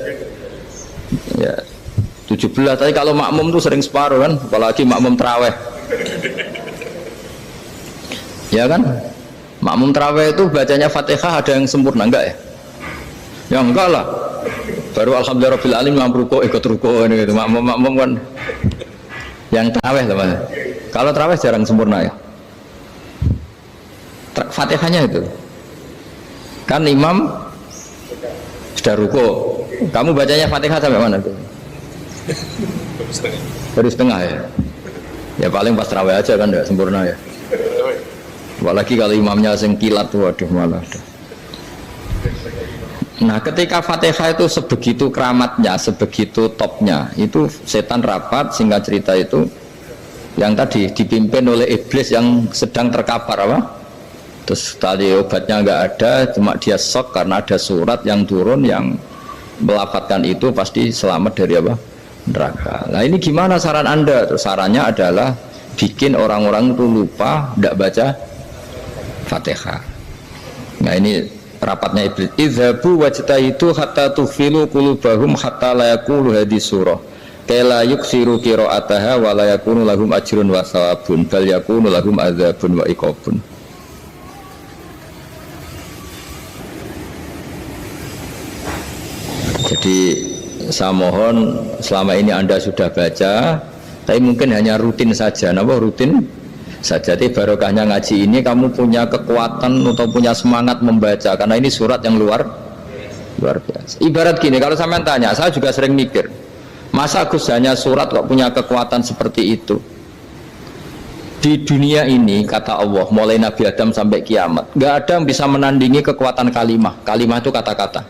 Ya. 17. Tapi kalau makmum tuh sering separuh kan, apalagi makmum tarawih. Ya kan? Makmum tarawih itu bacanya Fatihah ada yang sempurna enggak ya? Ya enggak lah. Baru alhamdulillah rabbil alamin mampu ruko ikut ruko ini gitu. Makmum kan yang tarawih teman. Kalau tarawih jarang sempurna ya. Fatihahnya itu kan imam sudah ruko, kamu bacanya Fatihah sampai mana tuh? Baru setengah ya. Ya paling pas tarawih aja kan enggak sempurna ya. Apalagi kalau imamnya sing kilat, waduh malah. Nah, ketika Fatihah itu sebegitu keramatnya, sebegitu topnya, itu setan rapat, singkat cerita itu yang tadi dipimpin oleh iblis yang sedang terkapar apa? Terus tadi obatnya nggak ada, cuma dia shock karena ada surat yang turun yang melafatkan itu pasti selamat dari apa? Neraka. Nah ini gimana saran Anda? Terus sarannya adalah bikin orang-orang itu lupa, tidak baca Fatihah. Nah ini rapatnya iblis. Idzabu wajtahidu hatta tufilu qulubahum hatta la yaqulu hadhihi surah. Kala yuksiru qira'ataha wa la yakunu lahum ajrun wa thawabun bal yakunu lahum adzabun wa iqabun. Jadi saya mohon selama ini Anda sudah baca, tapi mungkin hanya rutin saja. Napa rutin saja? Jadi barokahnya ngaji ini kamu punya kekuatan atau punya semangat membaca karena ini surat yang luar biasa. Ibarat gini, kalau sampean tanya, saya juga sering mikir, masa Gus hanya surat kok punya kekuatan seperti itu? Di dunia ini kata Allah, mulai Nabi Adam sampai kiamat, nggak ada yang bisa menandingi kekuatan kalimah. Kalimah itu kata-kata,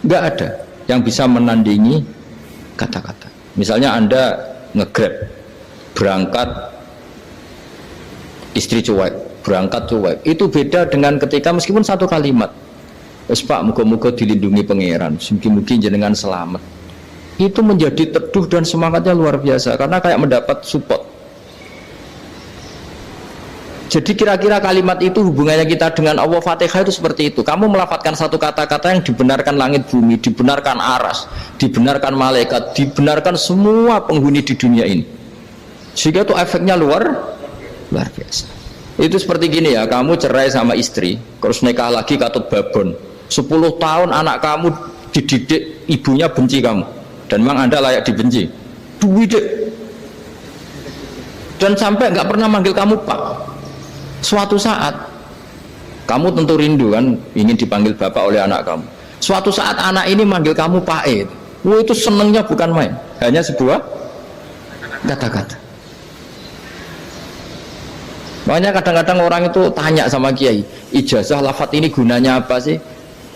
nggak ada yang bisa menandingi kata-kata. Misalnya Anda nge-grab berangkat, istri cuek, berangkat cuek, itu beda dengan ketika meskipun satu kalimat, wes Pak, muga-muga dilindungi pangeran, mungkin jenengan selamat, itu menjadi teduh dan semangatnya luar biasa karena kayak mendapat support. Jadi kira-kira kalimat itu hubungannya kita dengan Allah. Fatihah itu seperti itu. Kamu melafadzkan satu kata-kata yang dibenarkan langit bumi, dibenarkan aras, dibenarkan malaikat, dibenarkan semua penghuni di dunia ini. Sehingga itu efeknya luar biasa. Itu seperti gini ya, kamu cerai sama istri, terus nikah lagi katut babon. 10 tahun anak kamu dididik, ibunya benci kamu. Dan memang Anda layak dibenci. Dididik. Dan sampai nggak pernah manggil kamu Pak. Suatu saat kamu tentu rindu kan ingin dipanggil bapak oleh anak kamu. Suatu saat anak ini manggil kamu Pak E. Itu senengnya bukan main, hanya sebuah kata-kata. Makanya kadang-kadang orang itu tanya sama kiai, ijazah lafadz ini gunanya apa sih?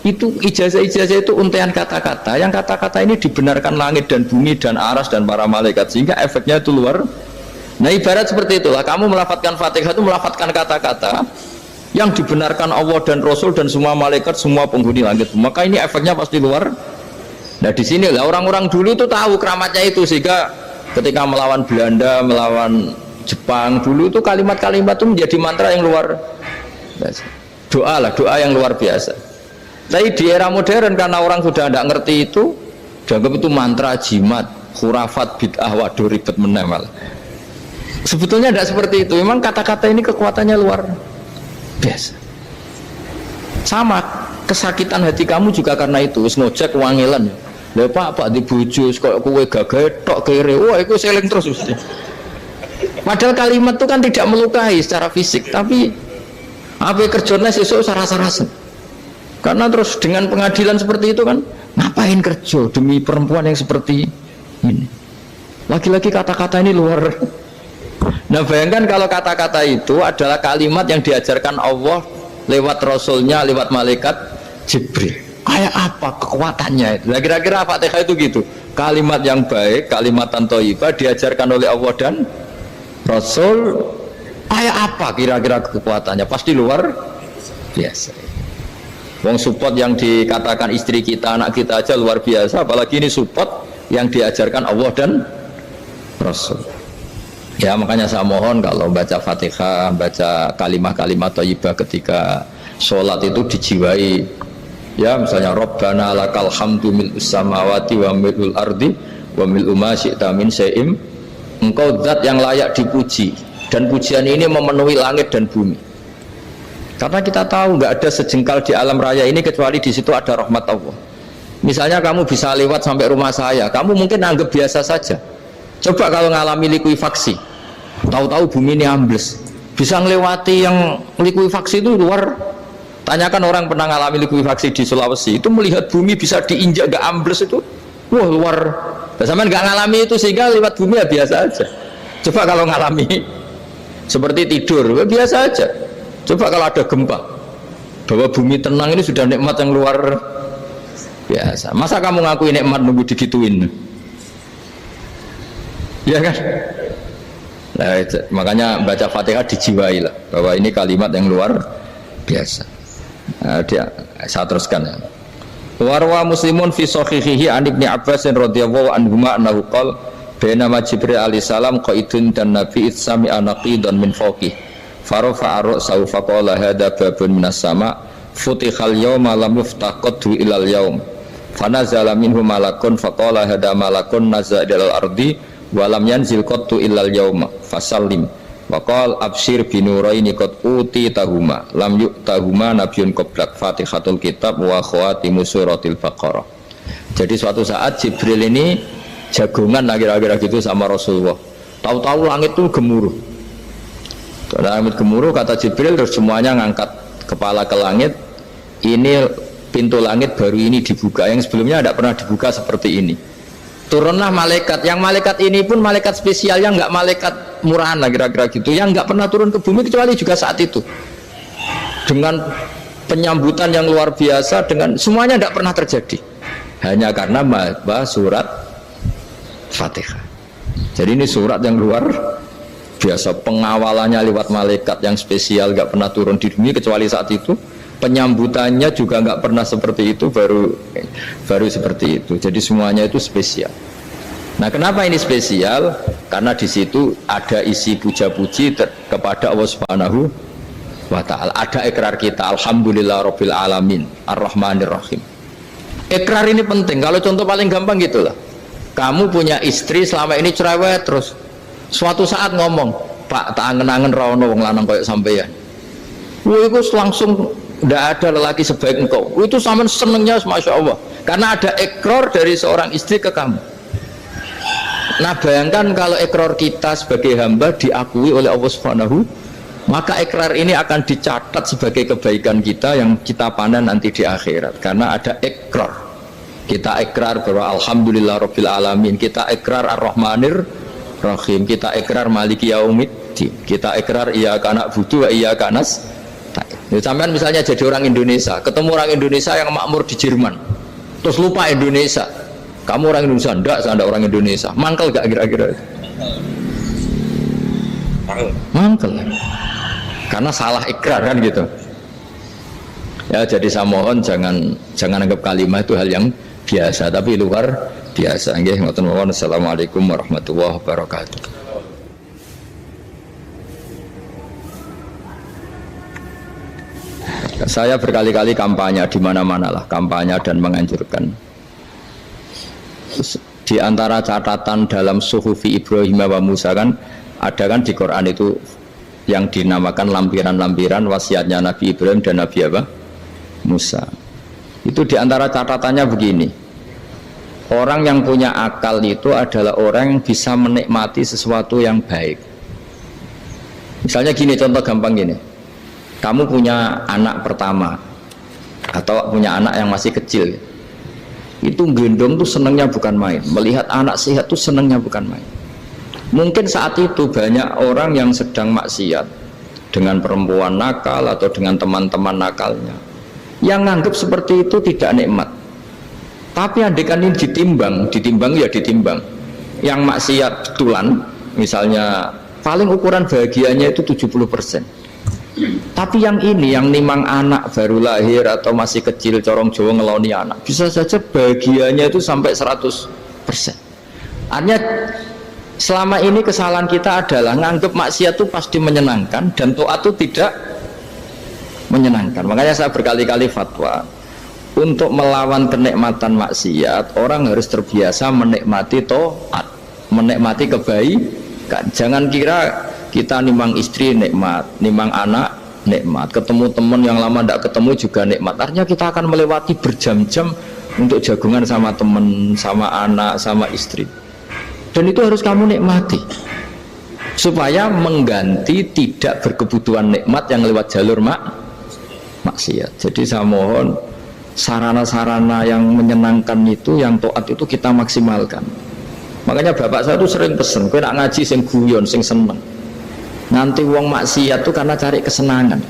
Itu ijazah itu untaian kata-kata. Yang kata-kata ini dibenarkan langit dan bumi dan aras dan para malaikat, sehingga efeknya itu luar. Nah ibarat seperti itulah, kamu melafadzkan Fatihah itu melafadzkan kata-kata yang dibenarkan Allah dan Rasul dan semua malaikat, semua penghuni langit. Maka ini efeknya pasti luar. Nah di sini lah orang-orang dulu itu tahu keramatnya itu, sehingga ketika melawan Belanda, melawan Jepang dulu itu kalimat-kalimat itu menjadi mantra yang luar biasa. Doa yang luar biasa. Tapi di era modern karena orang sudah tidak ngerti itu, dianggap itu mantra, jimat, khurafat, bid'ah, waduh ribet menemal. Sebetulnya tidak seperti itu. Memang kata-kata ini kekuatannya luar biasa. Sama kesakitan hati kamu juga karena itu. Wis ngojek wangilan. Lha Pak di bojo kok kowe gagahe tok kere. Wah, iku seling terus mesti. Padahal kalimat itu kan tidak melukai secara fisik, tapi apa kerjanya sesuk sarasa-rasa. Karena terus dengan pengadilan seperti itu kan, ngapain kerja demi perempuan yang seperti ini? Lagi-lagi kata-kata ini luar. Nah bayangkan kalau kata-kata itu adalah kalimat yang diajarkan Allah lewat Rasulnya, lewat malaikat Jibril. Kayak apa kekuatannya itu? Nah kira-kira Fatihah itu gitu. Kalimat yang baik, kalimatan thayyibah diajarkan oleh Allah dan Rasul. Kayak apa kira-kira kekuatannya? Pasti luar biasa. Wong support yang dikatakan istri kita, anak kita aja luar biasa, apalagi ini support yang diajarkan Allah dan Rasul. Ya makanya saya mohon kalau baca Fatihah, baca kalimat-kalimat thayyibah ketika sholat itu dijiwai. Ya misalnya Rabbana lakal hamdu mil'us samawati wa mil'ul ardi wa mil'u ma syi'ta min syai'im. Engkau zat yang layak dipuji, dan pujian ini memenuhi langit dan bumi. Karena kita tahu nggak ada sejengkal di alam raya ini kecuali di situ ada rahmat Allah. Misalnya kamu bisa lewat sampai rumah saya, kamu mungkin anggap biasa saja. Coba kalau ngalami likuifaksi, tahu-tahu bumi ini ambles, bisa ngelewati yang likuifaksi itu luar. Tanyakan orang pernah ngalami likuifaksi di Sulawesi, itu melihat bumi bisa diinjak gak ambles itu, wah luar Sampean nggak ngalami itu sehingga lewat bumi ya biasa aja. Coba kalau ngalami seperti tidur, ya biasa aja. Coba kalau ada gempa, bahwa bumi tenang ini sudah nikmat yang luar biasa. Masa kamu ngakui nikmat nunggu digituin? Ya kan? Nah, makanya baca Fatihah dijiwai lah bahwa ini kalimat yang luar biasa. Nah, saya teruskan ya. Warwa Muslimun fi sahihihi an Ibnu Abbas radhiyallahu anhuma annahu qala bainama Jibril alaihi salam qaidun dan Nabi itsami anaqidan min fawqih farafa'a ra'sahu faqala hadza babun minas sama futihal yawma lam yuftaqadu ilal yaum fanazala minhu malakun faqala hadza malakun nazala ilal ardi wa lam yanzil qattu illal yauma fasallim wa qala absyir binuraini qad utitahuma lam yu'tahuma nabiyyun qablak Fatihatul kitab wa khawatimu suratil Baqarah. Jadi suatu saat Jibril ini jagongan kira-kira gitu sama Rasulullah. Tahu-tahu langit itu gemuruh. Karena langit gemuruh kata Jibril terus semuanya ngangkat kepala ke langit. Ini pintu langit baru ini dibuka, yang sebelumnya tidak pernah dibuka seperti ini. Turunlah malaikat, yang malaikat ini pun malaikat spesial, yang nggak malaikat murahan lah kira-kira gitu, yang nggak pernah turun ke bumi kecuali juga saat itu dengan penyambutan yang luar biasa, dengan semuanya tidak pernah terjadi hanya karena bahas surat Fatihah. Jadi ini surat yang luar biasa, pengawalannya lewat malaikat yang spesial, nggak pernah turun di bumi kecuali saat itu, penyambutannya juga nggak pernah seperti itu, baru seperti itu. Jadi semuanya itu spesial. Nah, kenapa ini spesial? Karena di situ ada isi puja-puji kepada Allah Subhanahu wa Ta'ala. Ada ikrar kita, alhamdulillah rabbil alamin ar-rahmanir rahim. Ikrar ini penting. Kalau contoh paling gampang gitulah, kamu punya istri selama ini cerewet terus, suatu saat ngomong, Pak, tak angen-angen rawono wong lanang koyo sampeyan. Wah, itu langsung tidak ada lelaki sebaik engkau. Itu sama senengnya, masya Allah, karena ada ikrar dari seorang istri ke kamu. Nah, bayangkan kalau ikrar kita sebagai hamba diakui oleh Allah Subhanahu, maka ikrar ini akan dicatat sebagai kebaikan kita yang kita pandang nanti di akhirat, karena ada ikrar. Kita ikrar bahwa alhamdulillah rabbil alamin, kita ikrar ar-rahmanir rahim, kita ikrar maliki yaumiddin, kita ikrar iyyaka na'budu wa iyyaka nasta'in. Sampean misalnya jadi orang Indonesia, ketemu orang Indonesia yang makmur di Jerman, terus lupa Indonesia. Kamu orang Indonesia? Enggak, saya enggak orang Indonesia. Mangkel gak kira-kira? Mangkel. Karena salah ikrar kan gitu. Ya, jadi saya mohon jangan anggap kalimat itu hal yang biasa, tapi luar biasa. Nggih, ngoten mawon. Assalamualaikum warahmatullahi wabarakatuh. Saya berkali-kali kampanye di mana-mana lah, kampanye dan menganjurkan. Di antara catatan dalam Suhufi Ibrahim wa Musa kan ada kan di Quran itu yang dinamakan lampiran-lampiran wasiatnya Nabi Ibrahim dan Nabi apa? Musa. Itu di antara catatannya begini. Orang yang punya akal itu adalah orang yang bisa menikmati sesuatu yang baik. Misalnya gini, contoh gampang gini. Kamu punya anak pertama atau punya anak yang masih kecil, itu gendong tuh senangnya bukan main, melihat anak sehat tuh senangnya bukan main. Mungkin saat itu banyak orang yang sedang maksiat dengan perempuan nakal atau dengan teman-teman nakalnya, yang nganggap seperti itu tidak nikmat. Tapi andaikan ini ditimbang ya ditimbang, yang maksiat tulan misalnya paling ukuran bahagianya itu 70%. Tapi yang ini, yang nimang anak baru lahir atau masih kecil, corong Jawa ngeloni anak, bisa saja bahagianya itu sampai 100%. Artinya selama ini kesalahan kita adalah nganggap maksiat itu pasti menyenangkan dan taat itu tidak menyenangkan. Makanya saya berkali-kali fatwa, untuk melawan kenikmatan maksiat, orang harus terbiasa menikmati taat, menikmati kebaikan. Jangan kira kita nimang istri nikmat, nimang anak nikmat, ketemu teman yang lama tidak ketemu juga nikmat. Artinya kita akan melewati berjam-jam untuk jagungan sama teman, sama anak, sama istri. Dan itu harus kamu nikmati supaya mengganti tidak berkebutuhan nikmat yang lewat jalur maksiat. Jadi saya mohon sarana-sarana yang menyenangkan itu, yang taat itu kita maksimalkan. Makanya bapak saya tuh sering pesen, kowe nak ngaji sing guyon, sing seneng. Nanti wong maksiat tuh karena cari kesenangan.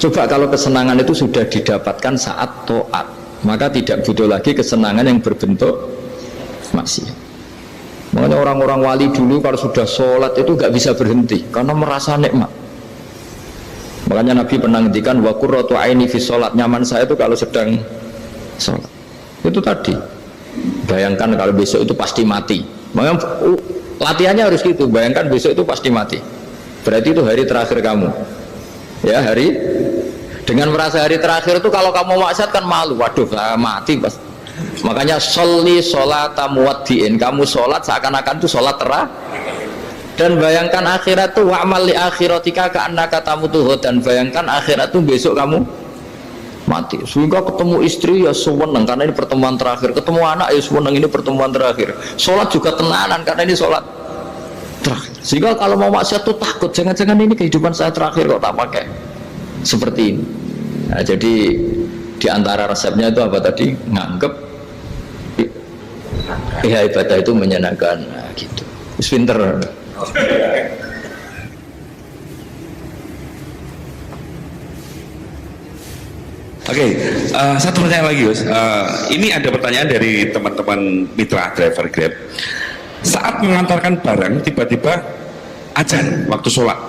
Coba kalau kesenangan itu sudah didapatkan saat taat, maka tidak butuh lagi kesenangan yang berbentuk maksiat. Makanya orang-orang wali dulu kalau sudah sholat itu gak bisa berhenti karena merasa nikmat. Makanya Nabi pernah ngendikan wa qurratu aini fi sholat, nyaman saya itu kalau sedang sholat. Itu tadi. Bayangkan kalau besok itu pasti mati. Makanya latihannya harus gitu. Bayangkan besok itu pasti mati. Berarti itu hari terakhir kamu. Ya, hari dengan merasa hari terakhir itu kalau kamu maksiat kan malu. Waduh, saya mati pas. Makanya sholli sholata muwaddiin. Kamu sholat seakan-akan itu sholat terakhir. Dan bayangkan akhirat itu wa'mal li akhiratika ka'annaka tamutu, dan bayangkan akhirat itu besok kamu mati. Sehingga ketemu istri ya seneng karena ini pertemuan terakhir, ketemu anak ya seneng ini pertemuan terakhir, sholat juga tenanan karena ini sholat terakhir. Sehingga kalau mau maksiat tuh takut, jangan-jangan ini kehidupan saya terakhir kok tak pakai seperti ini. Nah, jadi di antara resepnya itu apa tadi? Nganggep ya ibadah itu menyenangkan. Nah, gitu. Pinter. Oke, satu pertanyaan lagi, Gus. Ini ada pertanyaan dari teman-teman mitra driver Grab. Saat mengantarkan barang, tiba-tiba azan waktu sholat,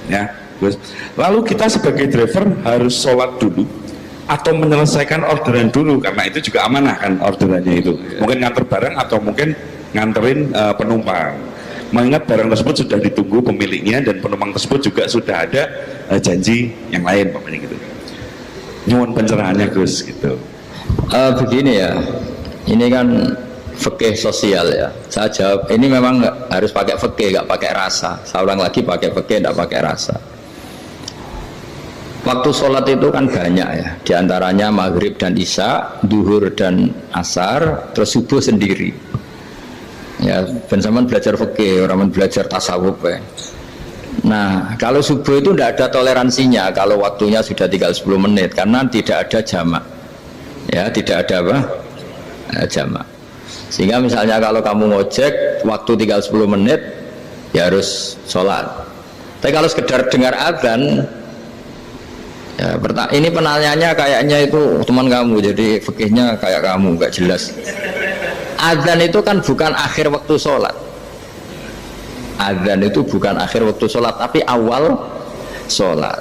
ya, Gus. Lalu kita sebagai driver harus sholat dulu atau menyelesaikan orderan dulu, karena itu juga amanah kan orderannya itu. Mungkin nganter barang atau mungkin nganterin penumpang. Mengingat barang tersebut sudah ditunggu pemiliknya dan penumpang tersebut juga sudah ada janji yang lain, pokoknya gitu. Nyuwun pencerahannya, Gus, gitu. Begini ya, ini kan fikih sosial ya. Saya jawab, ini memang harus pakai fikih, nggak pakai rasa. Saya ulang lagi, pakai fikih, nggak pakai rasa. Waktu sholat itu kan banyak ya, diantaranya maghrib dan isya, duhur dan asar, terus subuh sendiri. Ya, ben sampean belajar fikih, orang belajar tasawuf ya. Nah, kalau subuh itu tidak ada toleransinya kalau waktunya sudah tinggal 10 menit karena tidak ada jamak. Ya, tidak ada apa? Jamak. Sehingga misalnya kalau kamu ngojek waktu tinggal 10 menit ya harus sholat. Tapi kalau sekedar dengar azan ya, ini penanyanya kayaknya itu teman kamu, jadi fikihnya kayak kamu, nggak jelas. Azan itu kan bukan akhir waktu sholat. Azan itu bukan akhir waktu sholat, tapi awal sholat.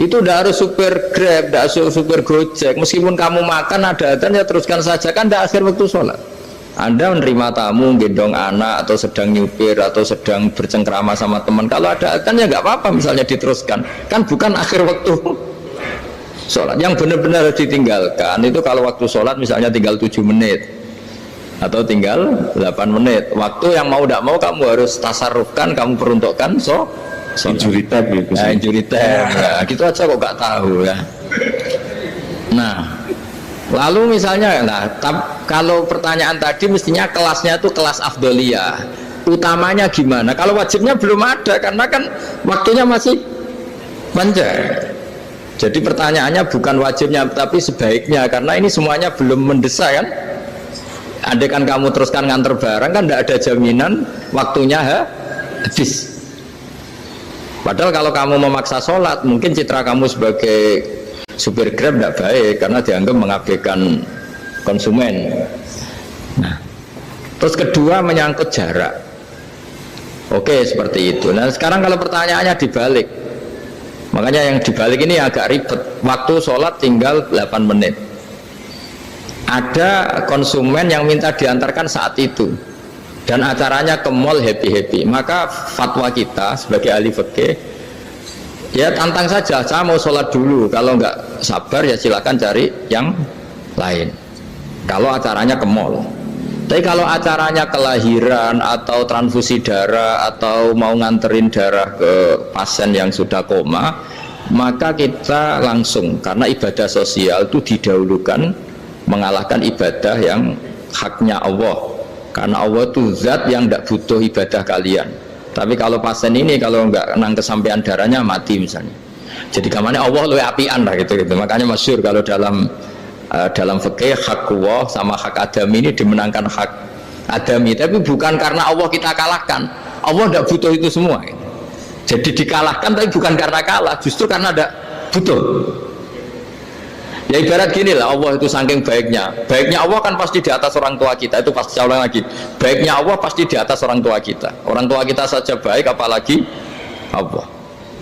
Itu tidak harus supir Grab, tidak harus supir Gojek. Meskipun kamu makan ada azan ya teruskan saja, kan tidak akhir waktu sholat. Anda menerima tamu, gendong anak, atau sedang nyupir, atau sedang bercengkrama sama teman. Kalau ada azan ya nggak apa-apa, misalnya diteruskan. Kan bukan akhir waktu sholat. Yang benar-benar ditinggalkan itu kalau waktu sholat misalnya tinggal 7 menit. Atau tinggal 8 menit. Waktu yang mau tidak mau kamu harus tasarrufkan, kamu peruntukkan Injury time ya, Gus. Injury time. Ya, gitu aja kok gak tahu ya. Nah, lalu misalnya, kalau pertanyaan tadi mestinya kelasnya itu kelas afdoliyah. Utamanya gimana? Kalau wajibnya belum ada karena kan waktunya masih panjang. Jadi pertanyaannya bukan wajibnya tapi sebaiknya, karena ini semuanya belum mendesak kan. Andai kan kamu teruskan nganter barang kan tidak ada jaminan waktunya habis. Padahal kalau kamu memaksa sholat, mungkin citra kamu sebagai supir Grab tidak baik karena dianggap mengabaikan konsumen. Nah, terus kedua menyangkut jarak. Oke, seperti itu. Nah, sekarang kalau pertanyaannya dibalik, makanya yang dibalik ini agak ribet. Waktu sholat tinggal 8 menit. Ada konsumen yang minta diantarkan saat itu dan acaranya ke mall happy-happy, maka fatwa kita sebagai ahli fikih ya tantang saja, saya mau sholat dulu, kalau nggak sabar ya silakan cari yang lain kalau acaranya ke mall. Tapi kalau acaranya kelahiran atau transfusi darah atau mau nganterin darah ke pasien yang sudah koma, maka kita langsung, karena ibadah sosial itu didahulukan mengalahkan ibadah yang haknya Allah, karena Allah itu zat yang tidak butuh ibadah kalian. Tapi kalau pasien ini kalau nggak nang kesampaian darahnya mati misalnya, jadi kamarnya Allah lebih apian lah gitu. Makanya masyhur kalau dalam fikih hak Allah sama hak Adam ini dimenangkan hak adami, tapi bukan karena Allah kita kalahkan. Allah tidak butuh itu semua. Jadi dikalahkan tapi bukan karena kalah, justru karena tidak butuh. Ya ibarat gini lah, Allah itu saking baiknya Allah kan pasti di atas orang tua kita. Itu pasti, saya ulang lagi, baiknya Allah pasti di atas orang tua kita. Orang tua kita saja baik, apalagi Allah.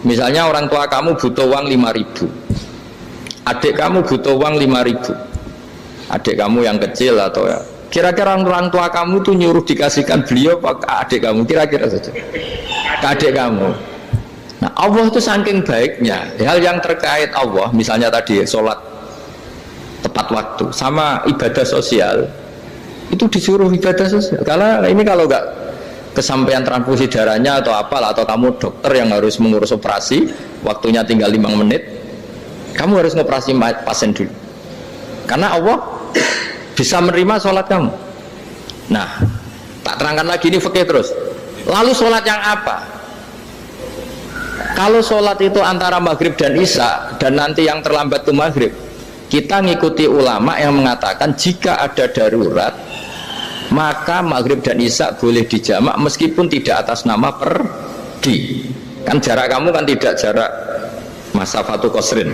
Misalnya orang tua kamu butuh uang 5.000, adik kamu butuh uang 5.000, adik kamu yang kecil atau ya, kira-kira orang tua kamu tuh nyuruh dikasihkan beliau ke adik kamu, kira-kira saja ke adik kamu. Nah Allah itu saking baiknya, hal yang terkait Allah, misalnya tadi sholat tepat waktu sama ibadah sosial, itu disuruh ibadah sosial. Karena ini kalau nggak kesampaian transfusi darahnya atau apalah, atau kamu dokter yang harus mengurus operasi, waktunya tinggal 5 menit, kamu harus ngoperasi pasien dulu, karena Allah bisa menerima sholat kamu. Nah tak terangkan lagi, ini fikih terus. Lalu sholat yang apa? Kalau sholat itu antara maghrib dan isya, dan nanti yang terlambat itu maghrib, kita ngikuti ulama yang mengatakan jika ada darurat maka maghrib dan isya boleh dijamak meskipun tidak atas nama pergi. Kan jarak kamu kan tidak jarak masafatu qasrin.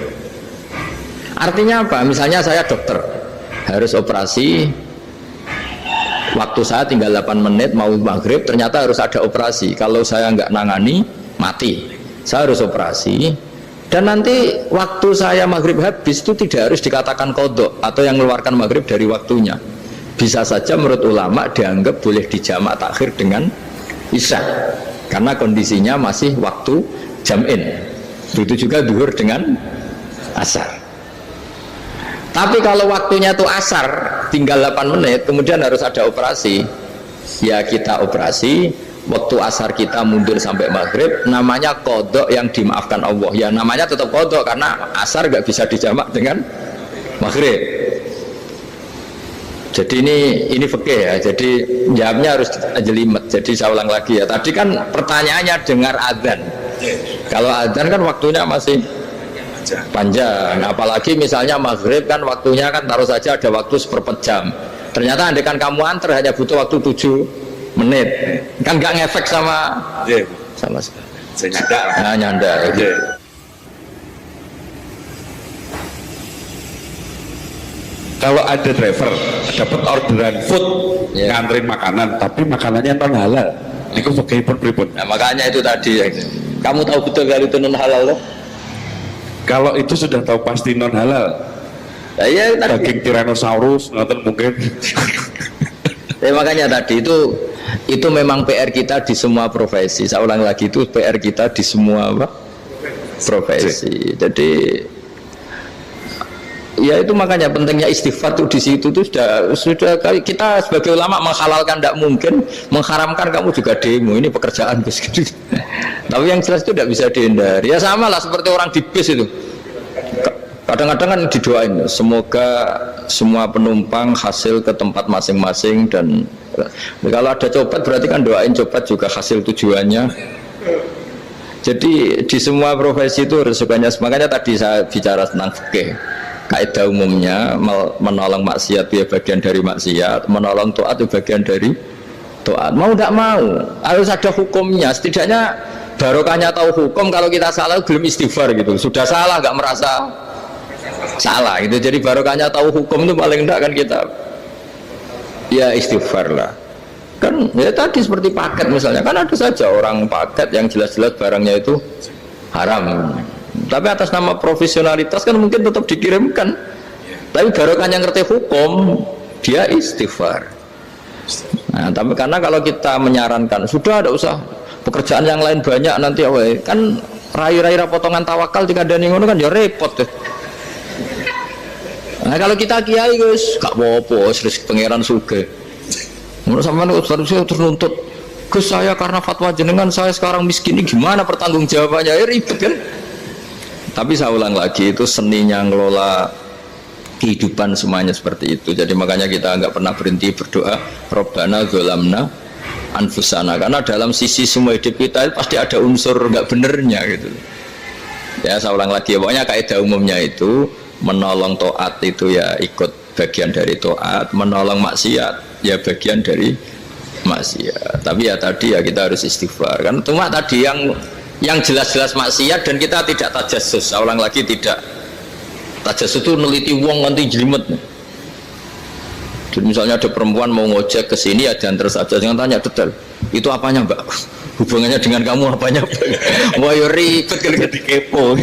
Artinya apa? Misalnya saya dokter harus operasi, waktu saya tinggal 8 menit mau maghrib, ternyata harus ada operasi. Kalau saya nggak nangani mati, saya harus operasi. Dan nanti waktu saya maghrib habis itu tidak harus dikatakan qadha atau yang mengeluarkan maghrib dari waktunya. Bisa saja menurut ulama dianggap boleh dijamak takhir dengan isya, karena kondisinya masih waktu jam'in. Begitu juga zuhur dengan asar. Tapi kalau waktunya itu asar, tinggal 8 menit, kemudian harus ada operasi, ya kita operasi. Waktu asar kita mundur sampai maghrib, namanya qadha yang dimaafkan Allah. Ya namanya tetap qadha karena asar gak bisa dijamak dengan maghrib. Jadi ini fikih ya. Jadi jawabnya harus jelimet. Jadi saya ulang lagi ya. Tadi kan pertanyaannya dengar adzan. Kalau adzan kan waktunya masih panjang. Apalagi misalnya maghrib kan waktunya kan taruh saja ada waktu seperempat jam. Ternyata andaikan kamu antar hanya butuh waktu 7 menit, kan nggak ngefek sama sama saya nyanda. Nah, nyanda. Gitu. Kalau ada driver dapat orderan food, nganterin makanan, tapi makanannya non halal, itu pakai pripun. Nah, makanya itu tadi, kamu tahu betul kalau itu non halal loh? Kalau itu sudah tahu pasti non halal. Nah, iya, daging Tyrannosaurus, nonton mungkin. Makanya tadi itu memang PR kita di semua profesi. Saya ulang lagi, itu PR kita di semua profesi. Jadi ya itu makanya pentingnya istighfar tuh di situ tuh sudah kita sebagai ulama menghalalkan tidak mungkin, mengharamkan kamu juga demo. Ini pekerjaan bus gitu. Tapi yang jelas itu tidak bisa dihindari. Ya sama lah seperti orang di bis itu. Kadang-kadang kan didoain semoga semua penumpang hasil ke tempat masing-masing, dan kalau ada copet berarti kan doain copet juga hasil tujuannya. Jadi di semua profesi itu resikonya. Makanya tadi saya bicara tentang fikih. Kaidah umumnya menolong maksiat itu bagian dari maksiat, menolong taat itu bagian dari taat. Mau tidak mau harus ada hukumnya. Setidaknya barokahnya tahu hukum. Kalau kita salah belum istighfar gitu, sudah salah nggak merasa salah gitu. Jadi barokahnya tahu hukum itu paling enggak kan kita ya istighfar lah. Kan ya tadi seperti paket misalnya, kan ada saja orang paket yang jelas-jelas barangnya itu haram, tapi atas nama profesionalitas kan mungkin tetap dikirimkan, tapi barokahnya ngerti hukum dia istighfar. Nah tapi karena kalau kita menyarankan sudah ada usah pekerjaan yang lain banyak nanti kan rai-rai potongan tawakal jika ada ngono kan ya repot tuh. Nah kalau kita kiai guys, gak apa-apa, serius pangeran suge. Menurut sampean harusnya terus nuntut, Gus saya karena fatwa jenengan saya sekarang miskin, ini gimana pertanggungjawabannya? Ya ribet kan? Tapi saya ulang lagi, itu seninya ngelola kehidupan semuanya seperti itu. Jadi makanya kita nggak pernah berhenti berdoa, Robbana dzolamna anfusana, karena dalam sisi semua hidup kita pasti ada unsur nggak benernya gitu. Ya saya ulang lagi, pokoknya kaidah umumnya itu menolong taat itu ya ikut bagian dari taat, menolong maksiat ya bagian dari maksiat. Tapi ya tadi ya kita harus istighfar kan. Cuma tadi yang jelas-jelas maksiat dan kita tidak tajassus. Saya ulang lagi, tidak tajassus itu neliti wong nanti jelimet. Jadi misalnya ada perempuan mau ngojek ke sini ya diantar saja, jangan tanya detail. Itu apanya mbak? Hubungannya dengan kamu apanya? Wah, ribet kalau dikepo.